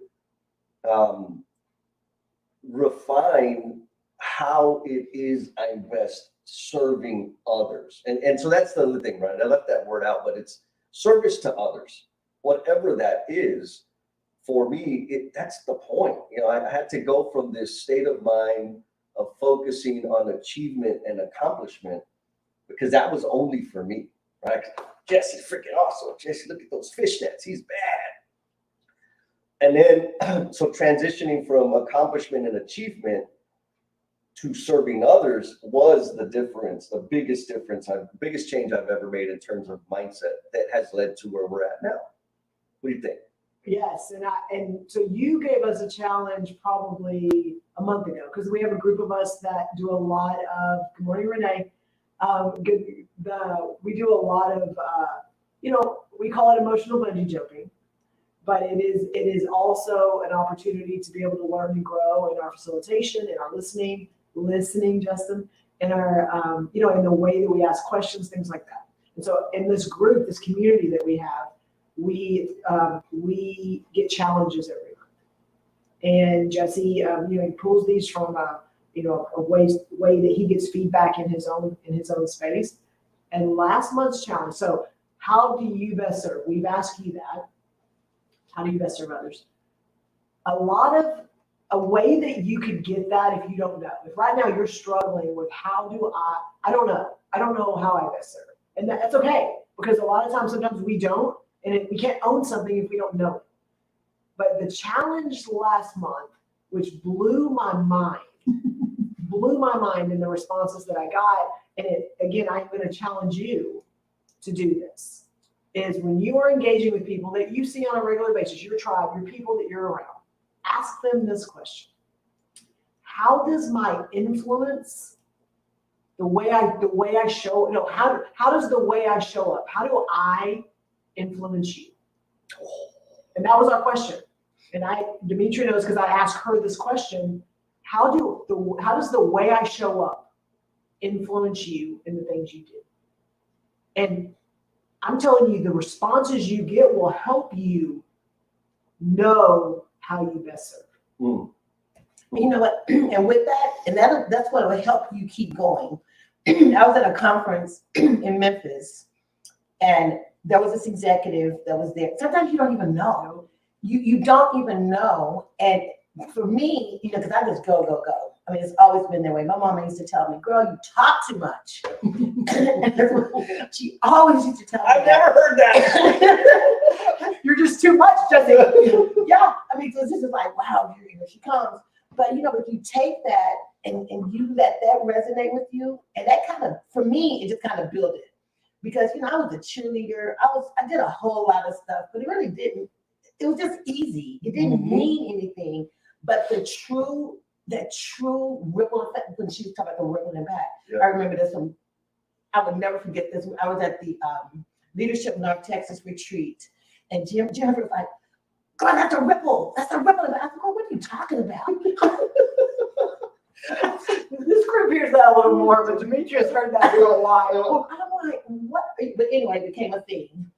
refine how it is I'm best serving others. And so that's the other thing, right? I left that word out, but it's service to others. Whatever that is, for me, that's the point. I had to go from this state of mind of focusing on achievement and accomplishment, because that was only for me, right? Jesse's freaking awesome. Jesse, look at those fish nets. He's bad. And then, so transitioning from accomplishment and achievement to serving others was the difference, the biggest change I've ever made in terms of mindset that has led to where we're at now. What do you think? Yes, and so you gave us a challenge probably a month ago, because we have a group of us that do a lot of, good morning, Renee. We do a lot of, we call it emotional bungee jumping, but it is also an opportunity to be able to learn and grow in our facilitation, in our listening, Justin, in our, in the way that we ask questions, things like that. And so in this group, this community that we have, we get challenges every month. And Jesse, he pulls these from a way that he gets feedback in his own space. And last month's challenge. So how do you best serve? We've asked you that. How do you best serve others? A way that you could get that if you don't know. If right now you're struggling with I don't know how I best serve. And that's okay, because a lot of times, sometimes we don't, and we can't own something if we don't know it. But the challenge last month, which blew my mind in the responses that I got, and again, I'm going to challenge you to do this, is when you are engaging with people that you see on a regular basis, your tribe, your people that you're around, ask them this question: how does my influence, the way I show, how does the way I show up, how do I influence you? And that was our question. And Demetria knows, because I asked her this question: how does the way I show up influence you in the things you do? And I'm telling you, the responses you get will help you know how you best serve. Mm. You know what? And with that, that's what will help you keep going. I was at a conference in Memphis, and there was this executive that was there. Sometimes you don't even know. You don't even know. And for me, because I just go. I mean, it's always been that way. My mama used to tell me, "Girl, you talk too much." She always used to tell me. I've never heard that. You're just too much, Jesse. Yeah, I mean, because this is like, wow, here she comes. But if you take that and you let that resonate with you, and that kind of, for me, it just kind of built it. Because I was a cheerleader. I did a whole lot of stuff, but it really didn't. It was just easy. It didn't mean anything. But that true ripple effect, when she was talking about the ripple impact, I remember this one. I would never forget this. I was at the Leadership North Texas retreat, and Jennifer was like, "God, that's a ripple. That's a ripple." I said, "Oh, what are you talking about?" This group hears that a little more, but Demetrius heard that for a while. Well, I'm like, what? But anyway, it became a thing.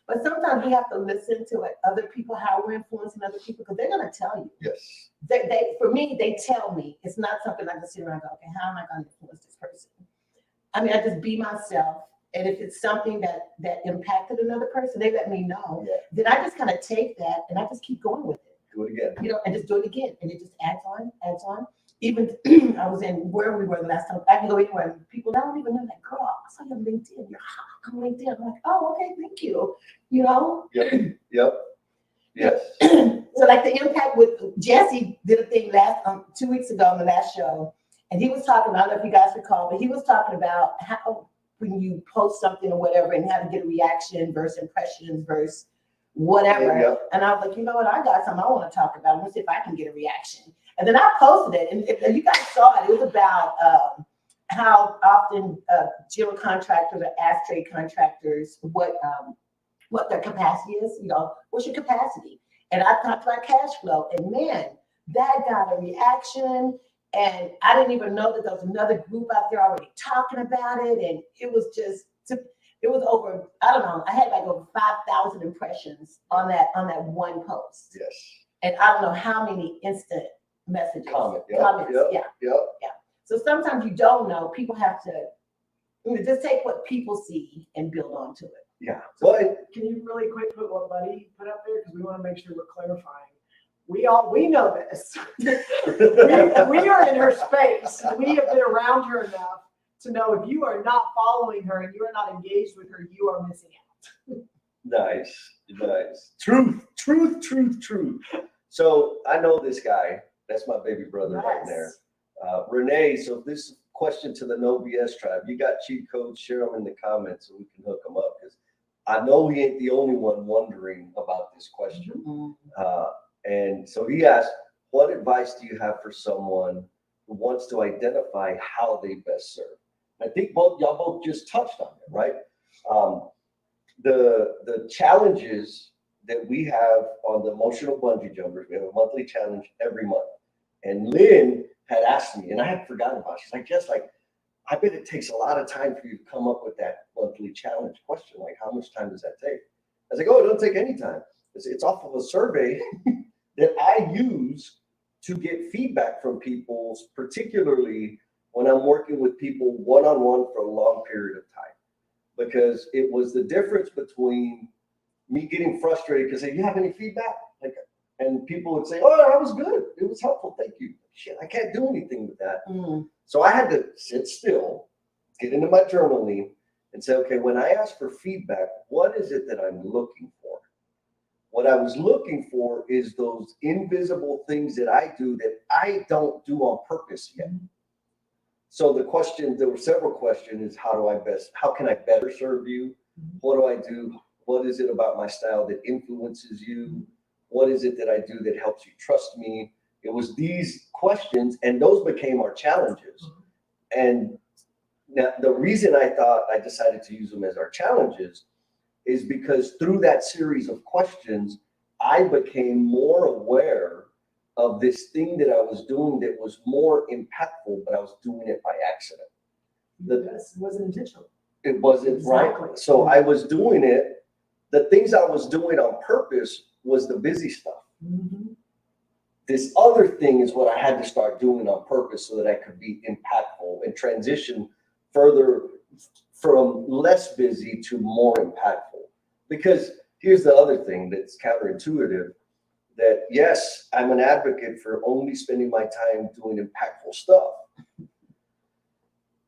But sometimes we have to listen to other people, how we're influencing other people, because they're going to tell you. Yes. For me, they tell me. It's not something I just sit around and go, okay, how am I going to influence this person? I mean, I just be myself. And if it's something that impacted another person, they let me know. Yeah. Then I just kind of take that and I just keep going with it. Do it again. And just do it again. And it just adds on. Even I was in where we were the last time. I can go anywhere. People don't even know that, girl, I saw you on LinkedIn. You're hot on LinkedIn. I'm like, oh, okay, thank you. Yep. Yes. So like the impact with Jesse did a thing 2 weeks ago on the last show. And he was talking, I don't know if you guys recall, but he was talking about how when you post something or whatever and how to get a reaction versus impressions versus whatever. Yeah. And I was like, you know what? I got something I want to talk about. Let's see if I can get a reaction. And then I posted it, and if you guys saw it, it was about how often general contractors or ask trade contractors what their capacity is. What's your capacity? And I talked about cash flow, and man, that got a reaction. And I didn't even know that there was another group out there already talking about it. And it was over, I don't know, I had like over 5,000 impressions on that one post. Yes. And I don't know how many instant messages. Comments. Yeah. Yep. So sometimes you don't know. People have to just take what people see and build onto it. Yeah. So Well, can you really quick put what Buddy put up there? Because we want to make sure we're clarifying. We know this. we are in her space. We have been around her enough to know if you are not following her and you are not engaged with her, you are missing out. nice. Truth. So I know this guy. That's my baby brother right there. Renee, so this question to the No BS tribe. You got cheat codes, share them in the comments so we can hook them up, because I know he ain't the only one wondering about this question. And so he asked, what advice do you have for someone who wants to identify how they best serve? I think y'all both just touched on it, right? The challenges that we have on the emotional bungee jumpers, we have a monthly challenge every month. And Lynn had asked me, and I had forgotten about it. She's like, Jess, I bet it takes a lot of time for you to come up with that monthly challenge question. Like, how much time does that take? I was like, oh, it doesn't take any time. It's off of a survey that I use to get feedback from people, particularly when I'm working with people one-on-one for a long period of time. Because it was the difference between me getting frustrated because, hey, you have any feedback? And people would say, oh, that was good. It was helpful. Thank you. Shit, I can't do anything with that. So I had to sit still, get into my journaling and say, okay, when I ask for feedback, what is it that I'm looking for? What I was looking for is those invisible things that I do that I don't do on purpose yet. So the question, there were several questions, how can I better serve you? What do I do? What is it about my style that influences you? What is it that I do that helps you trust me? It was these questions, and those became our challenges. And now the reason I decided to use them as our challenges is because through that series of questions, I became more aware of this thing that I was doing that was more impactful, but I was doing it by accident. It wasn't intentional. It wasn't right. Exactly. So I was doing it. The things I was doing on purpose was the busy stuff. Mhm. This other thing is what I had to start doing on purpose so that I could be impactful and transition further from less busy to more impactful. Because here's the other thing that's counterintuitive, that yes, I'm an advocate for only spending my time doing impactful stuff.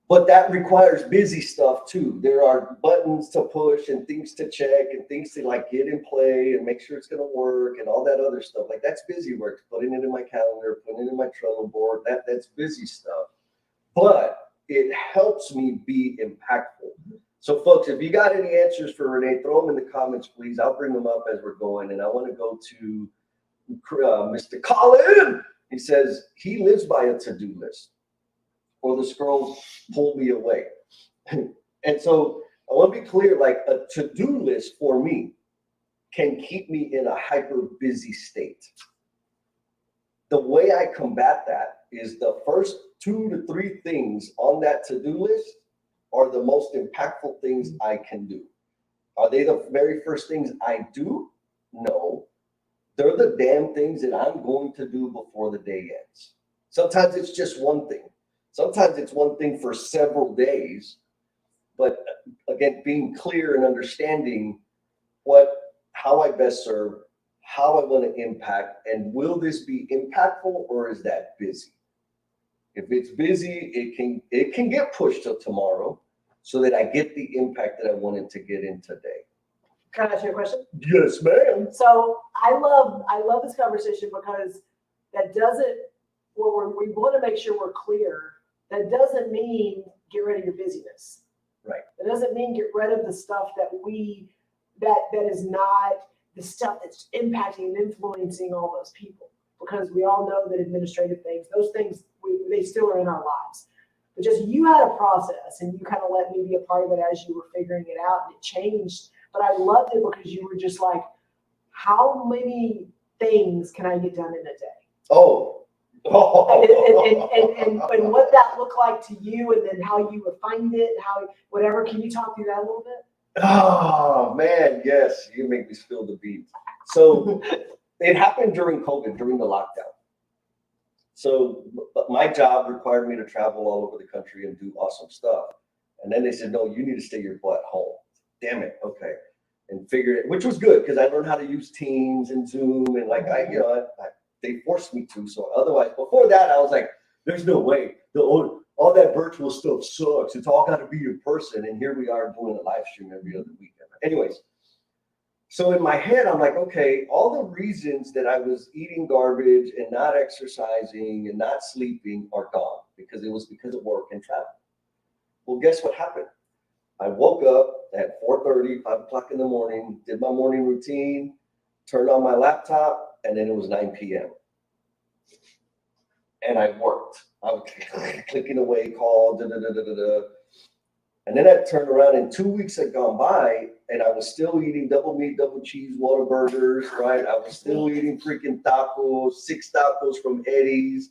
But that requires busy stuff too. There are buttons to push and things to check and things to like get in play and make sure it's gonna work and all that other stuff. Like that's busy work, putting it in my calendar, putting it in my Trello board, that's busy stuff. But it helps me be impactful. So folks, if you got any answers for Renee, throw them in the comments, please. I'll bring them up as we're going. And I wanna go to Mr. Colin. He says he lives by a to-do list, or the scrolls pull me away. And so I want to be clear, like a to-do list for me can keep me in a hyper busy state. The way I combat that is the first 2 to 3 things on that to-do list are the most impactful things I can do. Are they the very first things I do? No. They're the damn things that I'm going to do before the day ends. Sometimes it's just one thing. Sometimes it's one thing for several days, but again, being clear and understanding how I best serve, how I want to impact, and will this be impactful or is that busy? If it's busy, it can get pushed till tomorrow so that I get the impact that I wanted to get in today. Can I ask you a question? Yes, ma'am. So I love this conversation because that doesn't, we want to make sure we're clear. That doesn't mean get rid of your busyness. Right. It doesn't mean get rid of the stuff that is not the stuff that's impacting and influencing all those people. Because we all know that administrative things, those things, they still are in our lives. But just you had a process and you kind of let me be a part of it as you were figuring it out, and it changed. But I loved it because you were just like, how many things can I get done in a day? Oh. And what that looked like to you, and then how you refined it, and how whatever. Can you talk through that a little bit? Oh man, yes, you make me spill the beans. So it happened during COVID, during the lockdown. So my job required me to travel all over the country and do awesome stuff. And then they said, no, you need to stay your butt home. Damn it, okay. And figured it, which was good because I learned how to use Teams and Zoom, and like they forced me to. So otherwise, before that, I was like, there's no way. All that virtual stuff sucks. It's all got to be in person. And here we are doing a live stream every other weekend. Anyways, so in my head, I'm like, okay, all the reasons that I was eating garbage and not exercising and not sleeping are gone because it was because of work and travel. Well, guess what happened? I woke up at 4:30, 5 o'clock in the morning, did my morning routine, turned on my laptop, and then it was 9 p.m. And I worked. I was clicking away, call, and then I turned around and 2 weeks had gone by and I was still eating double meat, double cheese, Whataburgers, right? I was still eating freaking tacos, 6 tacos from Eddie's.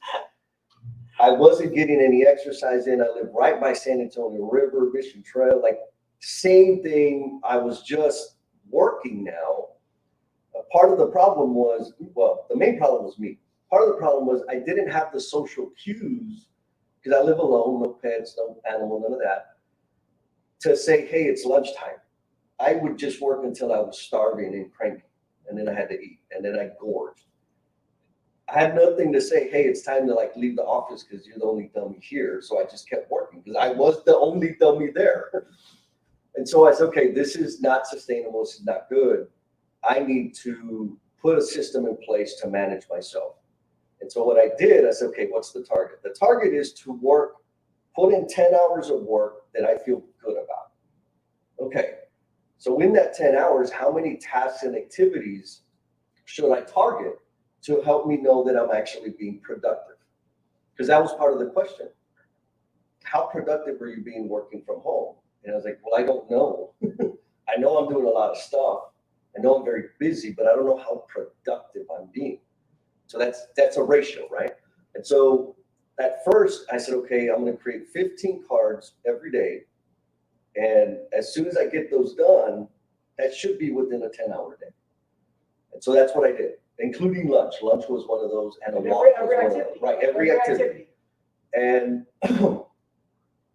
I wasn't getting any exercise in. I live right by San Antonio River, Mission Trail, like same thing. I was just working now. Part of the problem was, well, the main problem was me. Part of the problem was I didn't have the social cues because I live alone, no pets, no animal, none of that, to say, hey, it's lunchtime. I would just work until I was starving and cranky, and then I had to eat, and then I gorged. I had nothing to say, hey, it's time to like leave the office because you're the only dummy here. So I just kept working because I was the only dummy there. And so I said, okay, this is not sustainable. This is not good. I need to put a system in place to manage myself. And so what I did, I said, okay, what's the target? The target is to work, put in 10 hours of work that I feel good about. Okay, so in that 10 hours, how many tasks and activities should I target to help me know that I'm actually being productive? Because that was part of the question. How productive are you being working from home? And I was like, well, I don't know. I know I'm doing a lot of stuff. I know I'm very busy, but I don't know how productive I'm being. So that's a ratio, right? And so at first I said, okay, I'm going to create 15 cards every day And as soon as I get those done, that should be within a 10-hour day. And so that's what I did, including lunch. Lunch was one of those, and a walk was Every one of those. activity. Right, every activity. And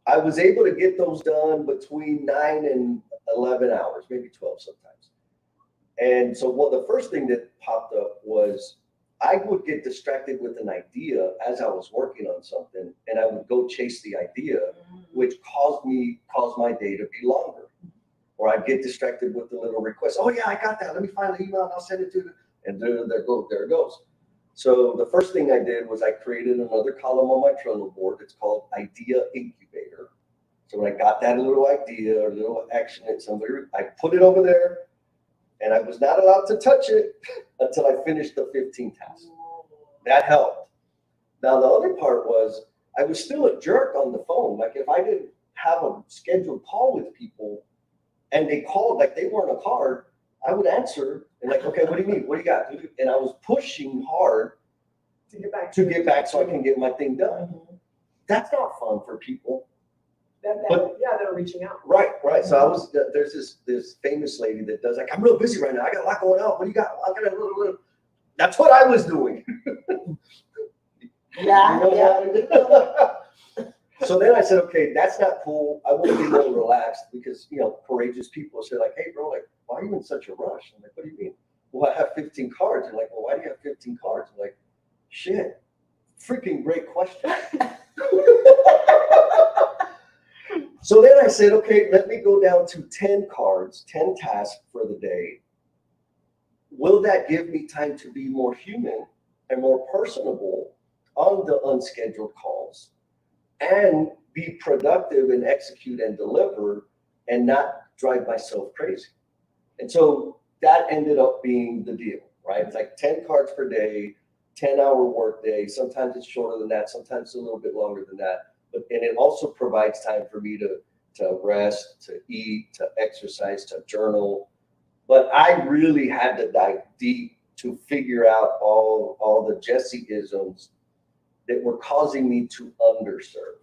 I was able to get those done between 9 and 11 hours, maybe 12 sometimes. And so the first thing that popped up was I would get distracted with an idea as I was working on something, and I would go chase the idea, which caused my day to be longer. Or I'd get distracted with the little request. Oh yeah, I got that. Let me find the email and I'll send it to you. And there it goes. So the first thing I did was I created another column on my Trello board. It's called Idea Incubator. So when I got that little idea or little action at somebody, I put it over there, and I was not allowed to touch it until I finished the 15 tasks. That helped. Now the other part was I was still a jerk on the phone. Like if I didn't have a scheduled call with people and they called like they weren't a card, I would answer and like, okay, what do you need? What do you got? And I was pushing hard To get back. to get back so I can get my thing done. That's not fun for people. They're reaching out. Right. So there's this famous lady that does like, I'm real busy right now. I got a lot going on. What do you got? I got a little. That's what I was doing. Yeah. So then I said, okay, that's not cool. I want to be more relaxed because, courageous people say like, hey bro, like, why are you in such a rush? I'm like, what do you mean? Well, I have 15 cards. They're like, well, why do you have 15 cards? I'm like, shit, freaking great question. So then I said, okay, let me go down to 10 cards, 10 tasks for the day. Will that give me time to be more human and more personable on the unscheduled calls and be productive and execute and deliver and not drive myself crazy? And so that ended up being the deal, right? It's like 10 cards per day, 10-hour work day. Sometimes it's shorter than that. Sometimes it's a little bit longer than that. And it also provides time for me to rest, to eat, to exercise, to journal. But I really had to dive deep to figure out all the Jesse-isms that were causing me to underserve.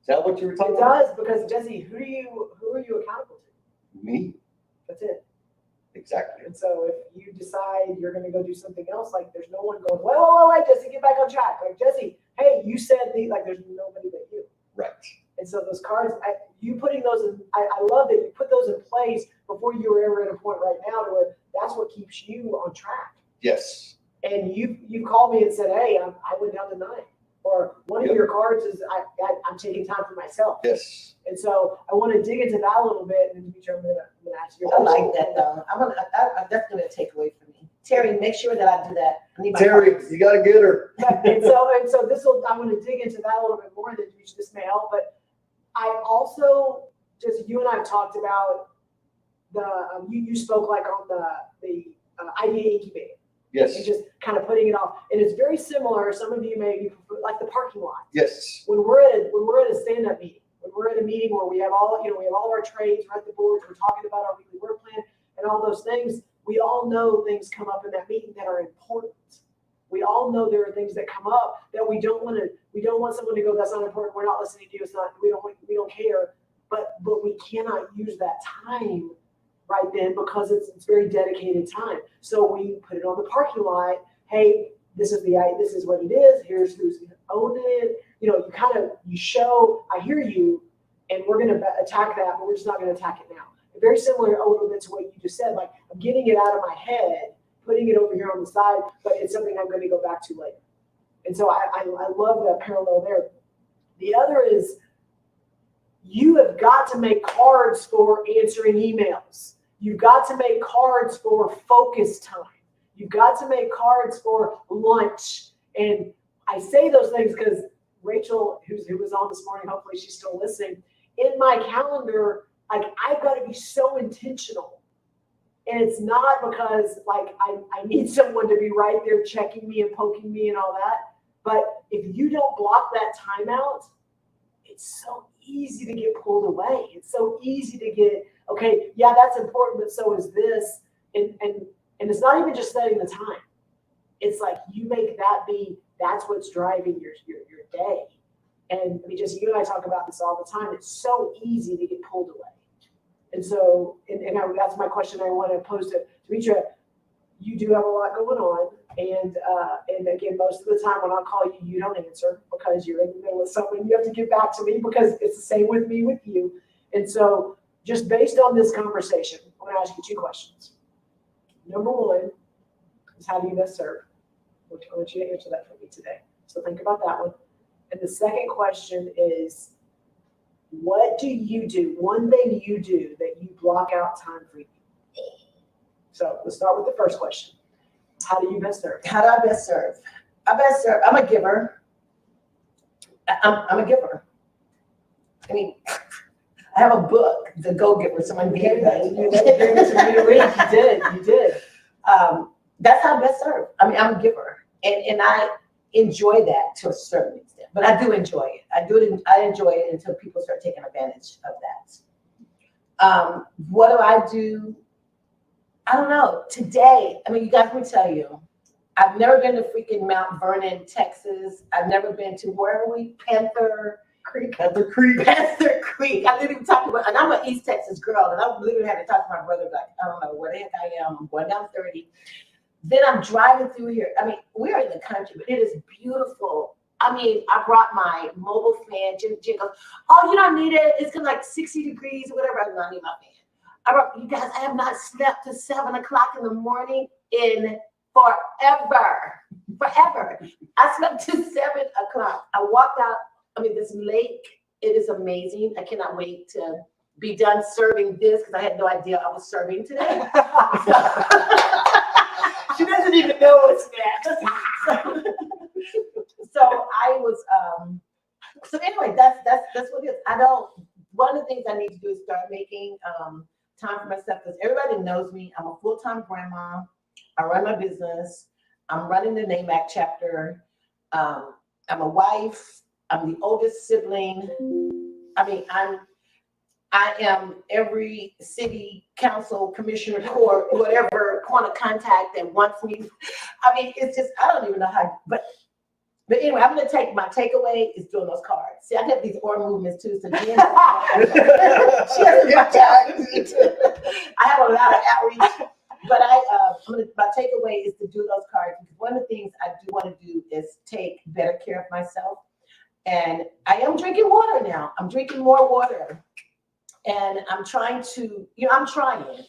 Is that what you were talking It about? does, because Jesse, who are you accountable to? Me. That's it. Exactly. And so if you decide you're going to go do something else, like there's no one going, well, Jesse, get back on track. Like, Jesse, hey, you said there's nobody but you. Right. And so those cards, you putting those in, I love that you put those in place before you were ever at a point right now to where that's what keeps you on track. Yes. And you called me and said, hey, I went down to 9. Or one of your cards is I'm taking time for myself. Yes. And so I want to dig into that a little bit, and Demetri, I'm going to ask you. I like that though. That's gonna take away from me. Terry, make sure that I do that. I need my Terry, cards. you got to get her. And so I'm going to dig into that a little bit more. That this may help, but I also you and I have talked about you spoke like on the idea incubator. Yes. And just kind of putting it off, and it's very similar. Some of you may like the parking lot. Yes. When we're at a stand-up meeting, when we're at a meeting where we have all of our trades, we're at the boards, we're talking about our weekly work plan and all those things. We all know things come up in that meeting that are important. We all know there are things that come up that we don't want someone to go, that's not important. We're not listening to you. It's not. We don't care. But we cannot use that time right then because it's very dedicated time. So we put it on the parking lot. Hey, this is what it is. Here's who's owning it. You show, I hear you, and we're going to attack that, but we're just not going to attack it now. Very similar a little bit to what you just said. Like, I'm getting it out of my head, putting it over here on the side, but it's something I'm going to go back to later. And so I love that parallel there. The other is you have got to make cards for answering emails. You've got to make cards for focus time. You've got to make cards for lunch. And I say those things because Rachel, who was on this morning, hopefully she's still listening, in my calendar, like, I've got to be so intentional. And it's not because like I need someone to be right there checking me and poking me and all that. But if you don't block that time out, it's so easy to get pulled away. It's so easy to get, okay, yeah, that's important, but so is this. And it's not even just setting the time. It's like you make that's what's driving your day. And I mean, just you and I talk about this all the time. It's so easy to get pulled away. And so, that's my question I want to pose to Demetria. You do have a lot going on. And again, most of the time when I call you, you don't answer because you're in the middle of something. You have to get back to me because it's the same with me with you. And so just based on this conversation, I'm going to ask you 2 questions. Number 1 is how do you best serve? I want you to answer that for me today. So think about that one. And the second question is, what do you do? One thing you do that you block out time for you. So let's start with the first question. How do you best serve? How do I best serve? I'm a giver. I'm a giver. I mean, I have a book, The Go-Giver. Someone gave that. You did. You did. That's how I best serve. I mean, I'm a giver, and I enjoy that to a certain extent. But I do enjoy it. I enjoy it until people start taking advantage of that. What do I do? I don't know. Today, I mean, you guys, let me tell you, I've never been to freaking Mount Vernon, Texas. I've never been to, where are we? Panther Creek. I didn't even talk about, and I'm an East Texas girl, and I literally had to talk to my brother, like, I don't know where the heck I am. I'm going down 30. Then I'm driving through here. I mean, we're in the country, but it is beautiful. I mean, I brought my mobile fan. Jim goes, oh, you don't need it. It's like 60 degrees or whatever. I do not need my fan. You guys, I have not slept till 7 o'clock in the morning in forever. I slept till 7 o'clock. I walked out. I mean, this lake, it is amazing. I cannot wait to be done serving this because I had no idea I was serving today. She doesn't even know what's next. So I was, so anyway, that's what it is. One of the things I need to do is start making time for myself because everybody knows me. I'm a full-time grandma. I run my business. I'm running the NAMAC chapter. I'm a wife. I'm the oldest sibling. I mean, I am every city council, commissioner, court, whatever point of contact that wants me. I mean, it's just, I don't even know how, but anyway, I'm going to take my takeaway is doing those cards. See, I get these oral movements too. So Jen, she has I have a lot of outreach, but my takeaway is to do those cards because one of the things I do want to do is take better care of myself. And I am drinking water now. I'm drinking more water. And I'm trying to,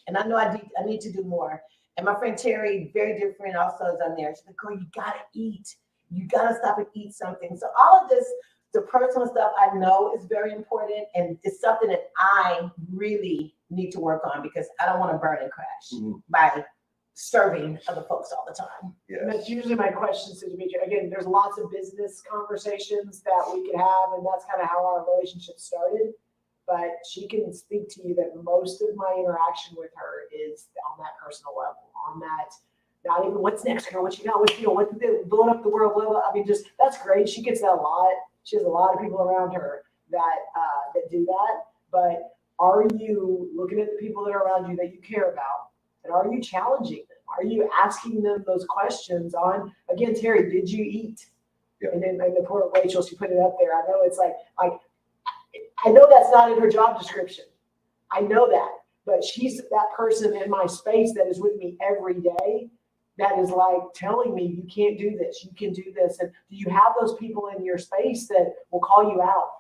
and I know I need to do more. And my friend Terry, very different, also is on there. She's like, girl, you gotta eat. You gotta stop and eat something. So all of this, the personal stuff I know is very important. And it's something that I really need to work on because I don't want to burn and crash by serving other folks all the time. And that's usually my question to Demetria. Again, there's lots of business conversations that we could have, and that's kind of how our relationship started. But she can speak to you that most of my interaction with her is on that personal level, on that, not even what's next, girl, what you got, what blowing up the world, blah, blah. I mean, just, that's great. She gets that a lot. She has a lot of people around her that do that. But are you looking at the people that are around you that you care about? And are you challenging them? Are you asking them those questions on, again, Terry, did you eat? Yeah. And then the poor Rachel, she put it up there. I know it's like, I know that's not in her job description. I know that, but she's that person in my space that is with me every day that is like telling me, you can't do this, you can do this. And do you have those people in your space that will call you out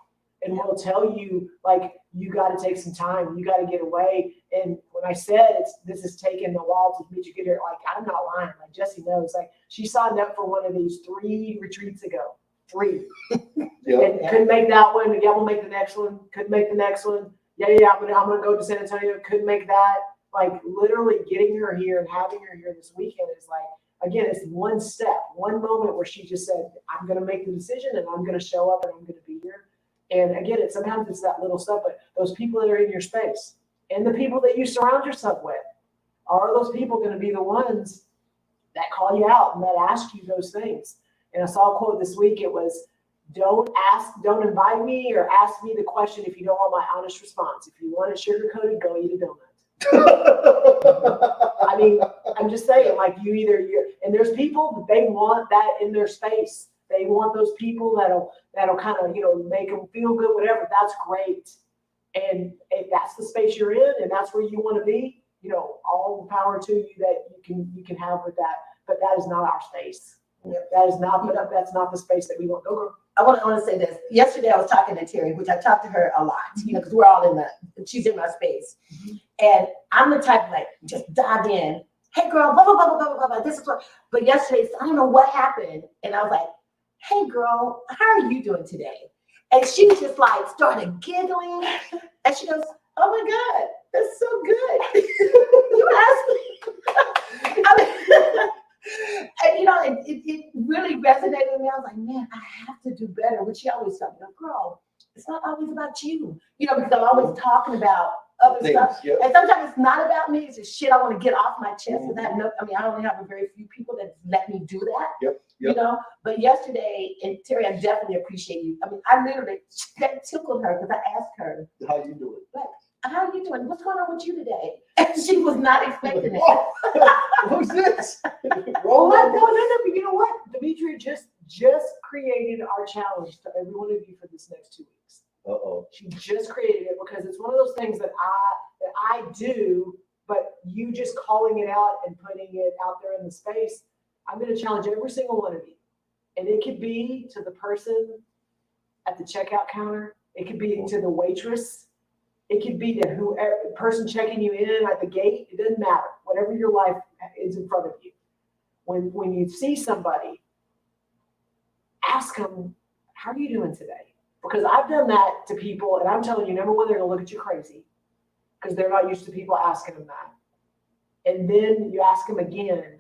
and will tell you, like, you got to take some time, you got to get away? And when I said this has taken a while to meet you get here, like, I'm not lying. Like, Jesse knows, like, she signed up for one of these 3 retreats ago. 3. And couldn't make that one. Yeah, we'll make the next one. Couldn't make the next one. Yeah, I'm gonna go to San Antonio. Couldn't make that. Like, literally getting her here and having her here this weekend is like, again, it's one step, one moment where she just said, I'm gonna make the decision and I'm gonna show up and I'm gonna be here. And again, sometimes it's that little stuff, but those people that are in your space and the people that you surround yourself with, are those people going to be the ones that call you out and that ask you those things? And I saw a quote this week. It was, don't invite me or ask me the question if you don't want my honest response. If you want it sugar-coated, go eat a donut. I mean, I'm just saying, like, and there's people that they want that in their space. They want those people that'll kind of, make them feel good, whatever. That's great. And if that's the space you're in and that's where you want to be, you know, all the power to you that you can have with that. But that is not our space. Yep. That is not, that's not the space that we want. Go, girl. I want to say this. Yesterday, I was talking to Terry, which I talked to her a lot, you know, because we're all she's in my space. And I'm the type like, just dive in. Hey, girl, blah, blah, blah, blah, blah, blah, this is what. But yesterday, I don't know what happened. And I was like, hey, girl, how are you doing today? And she just like started giggling. And she goes, oh my God, that's so good. You asked me. I mean, and you know, it really resonated with me. I was like, man, I have to do better. Which she always told me, girl, it's not always about you. You know, because I'm always talking about other stuff. Yep. And sometimes it's not about me. It's just shit I want to get off my chest. And that, I mean, I only have a very few people that let me do that. Yep. You know, but yesterday, and Terry, I definitely appreciate you. I mean, I literally, that tickled her because I asked her, How you doing? like, how are you doing? What's going on with you today? And she was not expecting it. Who's this? Well, no, but you know what? Demetria just created our challenge to every one of you for this next 2 weeks. Uh-oh. She just created it because it's one of those things that I do, but you just calling it out and putting it out there in the space. I'm going to challenge every single one of you. And it could be to the person at the checkout counter. It could be to the waitress. It could be to whoever person checking you in at the gate. It doesn't matter. Whatever your life is in front of you. When you see somebody, ask them, how are you doing today? Because I've done that to people, and I'm telling you, number one, they're going to look at you crazy because they're not used to people asking them that. And then you ask them again,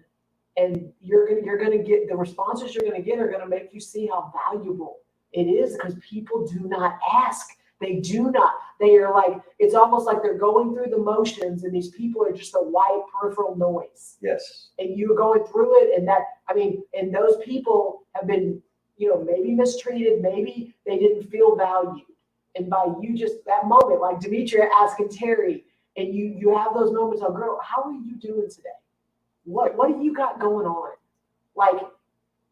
and you're going to get the responses you're going to get are going to make you see how valuable it is because people do not ask. They do not. They are like, it's almost like they're going through the motions, and these people are just a white peripheral noise. Yes. And you're going through it, and that, I mean, and those people have been, you know, maybe mistreated, maybe they didn't feel valued. And by you just that moment, like Demetria asking Terry, and you have those moments of, girl, how are you doing today? What do you got going on? Like,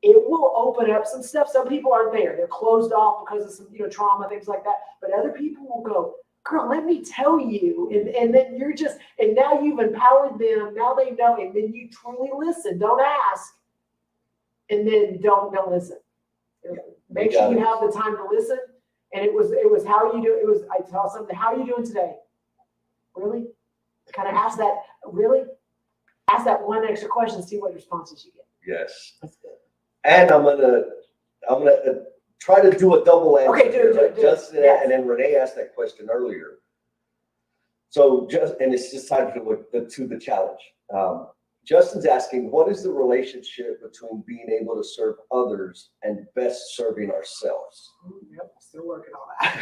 it will open up some stuff. Some people aren't there. They're closed off because of some, you know, trauma, things like that. But other people will go, girl, let me tell you. And then you're just, and now you've empowered them. Now they know. And then you truly listen. Don't ask. And then don't listen. Make sure you have the time to listen. And it was how are you doing? It was, I tell something, how are you doing today? Really? Kind of ask that, really? Ask that one extra question, see what responses you get. Yes. That's good. And I'm gonna try to do a double answer. Okay, do it. Justin, Yes. and then Renee asked that question earlier. So and it's just time to the challenge. Justin's asking, what is the relationship between being able to serve others and best serving ourselves? Yep, still working on that.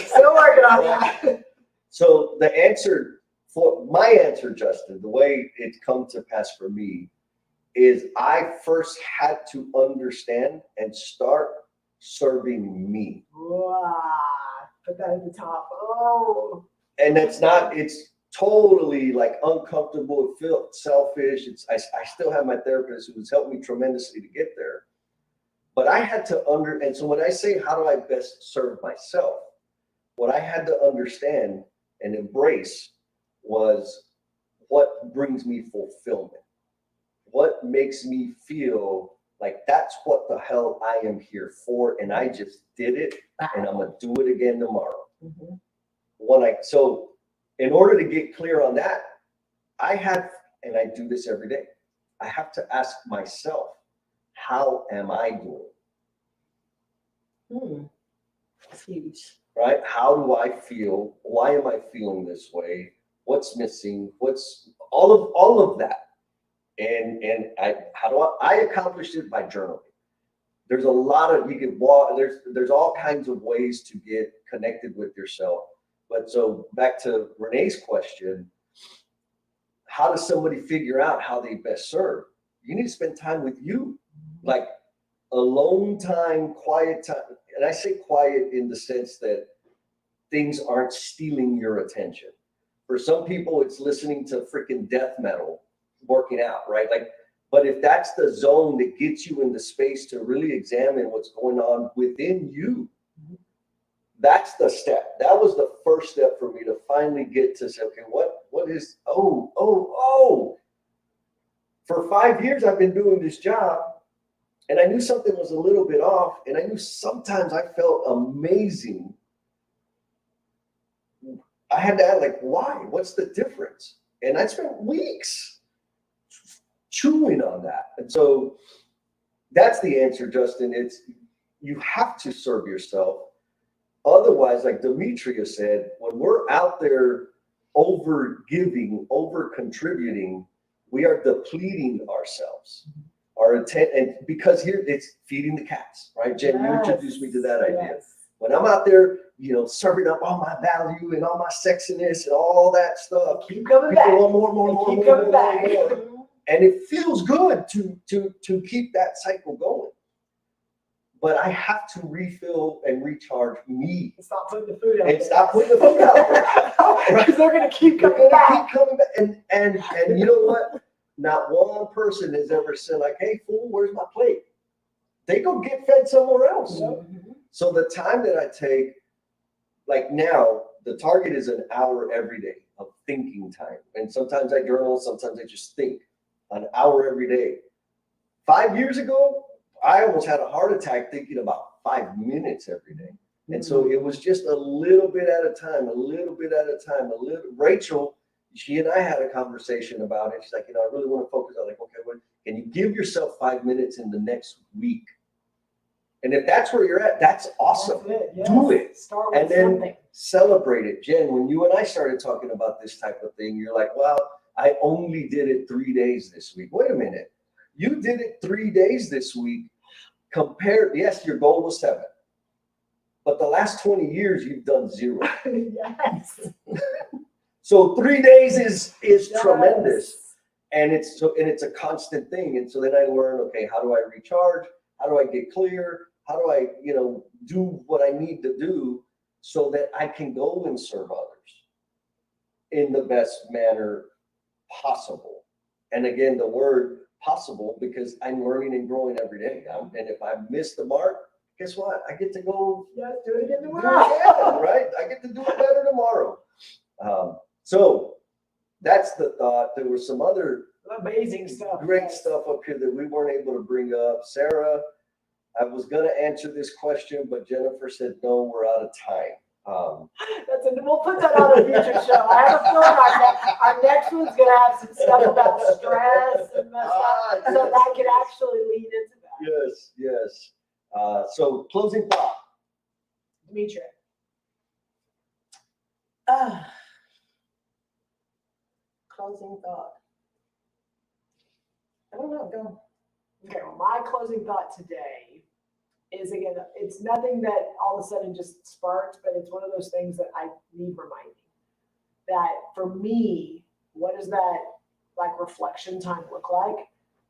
Still working on that. So my answer, Justin, the way it come to pass for me is I first had to understand and start serving me. Wow. Put that at the top. Oh. And it's totally like uncomfortable. It felt selfish. I still have my therapist who's helped me tremendously to get there. But I had to and so when I say, how do I best serve myself? What I had to understand and embrace was what brings me fulfillment. What makes me feel like that's what the hell I am here for, and I just did it, and I'm gonna do it again tomorrow. Mm-hmm. So in order to get clear on that, and I do this every day, I have to ask myself, how am I doing? That's huge. Right? How do I feel? Why am I feeling this way? What's missing? What's all of that? And I accomplished it by journaling. There's a lot of, you can walk, there's all kinds of ways to get connected with yourself. But so back to Renee's question, how does somebody figure out how they best serve? You need to spend time with you, like alone time, quiet time. And I say quiet in the sense that things aren't stealing your attention. For some people, it's listening to freaking death metal, working out, right? Like, but if that's the zone that gets you in the space to really examine what's going on within you, that's the step. That was the first step for me to finally get to say, okay, what is, for 5 years I've been doing this job and I knew something was a little bit off and I knew sometimes I felt amazing. I had to ask, like, why? What's the difference? And I spent weeks chewing on that. And so that's the answer, Justin. It's, you have to serve yourself. Otherwise, like Demetria said, when we're out there over giving, over contributing, we are depleting ourselves. Our intent, and because here it's feeding the cats, right? Jen, you introduced me to that idea. Yes. When I'm out there, serving up all my value and all my sexiness and all that stuff, Keep coming people back. want more, Keep coming back. and it feels good to keep that cycle going. But I have to refill and recharge me. Stop putting the food out And there. stop putting the food out there. Because they're going to keep They're coming gonna back. keep coming back. And you know what? Not one person has ever said like, hey, fool, where's my plate? They go get fed somewhere else. Mhm. So the time that I take, like now, the target is an hour every day of thinking time. And sometimes I journal, sometimes I just think. An hour every day. 5 years ago, I almost had a heart attack thinking about 5 minutes every day. And so it was just a little bit at a time, a little bit at a time, Rachel, she and I had a conversation about it. She's like, I really want to focus on, like, okay, can you give yourself 5 minutes in the next week? And if that's where you're at, that's awesome. That's it, yes. Do it. Start with And then something. celebrate it. Jen, when you and I started talking about this type of thing, you're like, well, I only did it 3 days this week. Wait a minute. You did it 3 days this week compared, yes, your goal was 7. But the last 20 years, you've done 0. Yes. So 3 days is Yes. tremendous. And it's a constant thing. And so then I learned, okay, how do I recharge? How do I get clear? How do I, do what I need to do so that I can go and serve others in the best manner possible? And again, the word possible, because I'm learning and growing every day. And if I miss the mark, guess what? I get to go Yes, do it again do it tomorrow. again, right? I get to do it better tomorrow. So that's the thought. There was some other Amazing stuff. great yes. stuff up here that we weren't able to bring up. Sarah, I was going to answer this question, but Jennifer said, no, we're out of time. We'll put that on a future show. I have a feeling our next one's going to have some stuff about stress and stuff, so that could actually lead into that. Yes. So closing thought. Demetria. Closing thought. I don't know, go. Okay, well, my closing thought today is, again, it's nothing that all of a sudden just sparked, but it's one of those things that I need reminding. That for me, what does that reflection time look like?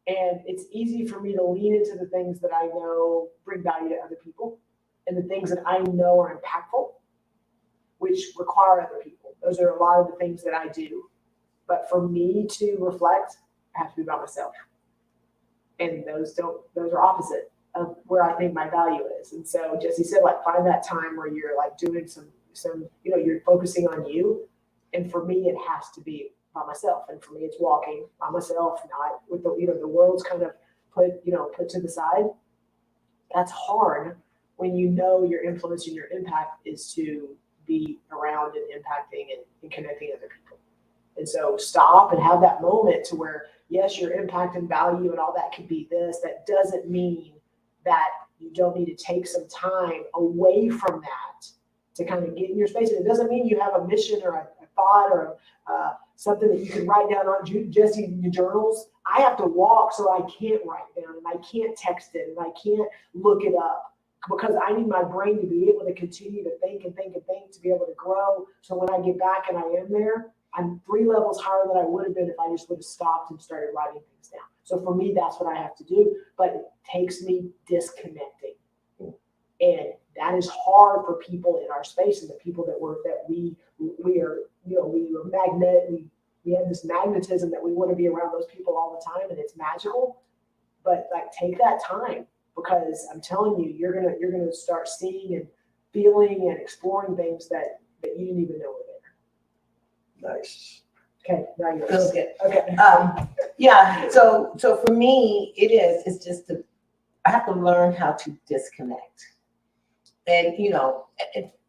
And it's easy for me to lean into the things that I know bring value to other people and the things that I know are impactful, which require other people. Those are a lot of the things that I do. But for me to reflect, I have to be by myself. And those are opposite of where I think my value is. And so Jesse said, find that time where you're doing some, you're focusing on you. And for me, it has to be by myself. And for me, it's walking by myself, not with the world's kind of put to the side. That's hard when your influence and your impact is to be around and impacting and connecting other people. And so stop and have that moment to where, yes, your impact and value and all that could be this. That doesn't mean that you don't need to take some time away from that to kind of get in your space. And it doesn't mean you have a mission or a thought or something that you can write down on Jesse in your journals. I have to walk, so I can't write down and I can't text it and I can't look it up, because I need my brain to be able to continue to think and think and think, to be able to grow. So when I get back and I am there, I'm 3 levels higher than I would have been if I just would have stopped and started writing things down. So for me, that's what I have to do, but it takes me disconnecting. And that is hard for people in our space, and the people we are we have this magnetism that we want to be around those people all the time, and it's magical. But take that time, because I'm telling you, you're gonna start seeing and feeling and exploring things that you didn't even know were there. Nice. Okay, now yours. Feels good. Okay. Yeah, so for me, it's just I have to learn how to disconnect. And,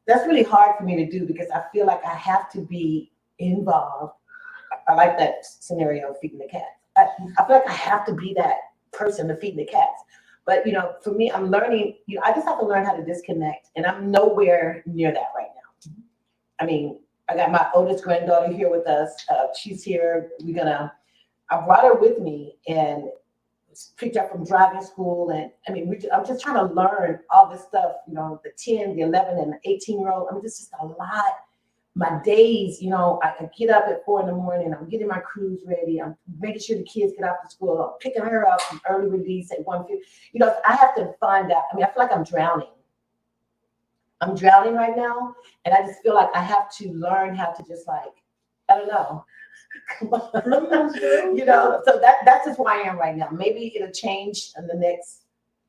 that's really hard for me to do because I feel like I have to be involved. I like that scenario of feeding the cat. I feel like I have to be that person to feed the cats. But, for me, I'm learning, I just have to learn how to disconnect. And I'm nowhere near that right now. I mean, I got my oldest granddaughter here with us. She's here. I brought her with me and picked up from driving school. And I mean, I'm just trying to learn all this stuff, the 10, the 11, and the 18-year-old. I mean, it's just a lot. My days, I get up at 4 a.m. I'm getting my crews ready. I'm making sure the kids get off to school. I'm picking her up from early release at 1:50. I have to find out. I mean, I feel like I'm drowning. I'm drowning right now. And I just feel like I have to learn how to just I don't know. So that's just where I am right now. Maybe it'll change in the next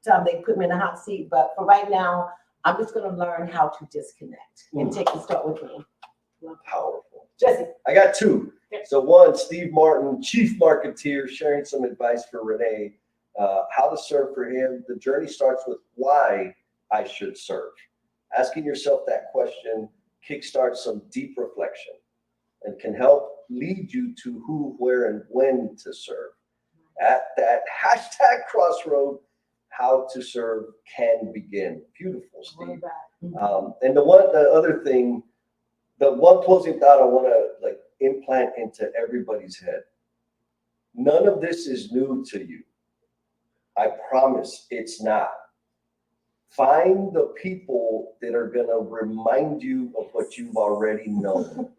time they put me in the hot seat. But for right now, I'm just going to learn how to disconnect and take the start with me. Powerful. Jesse. I got two. So one, Steve Martin, chief marketeer, sharing some advice for Renee, how to serve for him. The journey starts with why I should serve. Asking yourself that question kickstarts some deep reflection and can help lead you to who, where, and when to serve. At that hashtag crossroad, how to serve can begin. Beautiful, Steve. And the other thing, the one closing thought I want to implant into everybody's head. None of this is new to you. I promise it's not. Find the people that are going to remind you of what you've already known.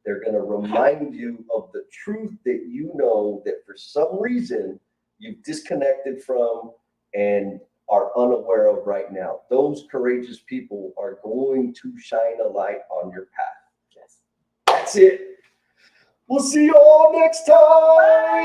They're going to remind you of the truth that you know that for some reason you've disconnected from and are unaware of right now. Those courageous people are going to shine a light on your path. Yes. That's it. We'll see you all next time. Bye.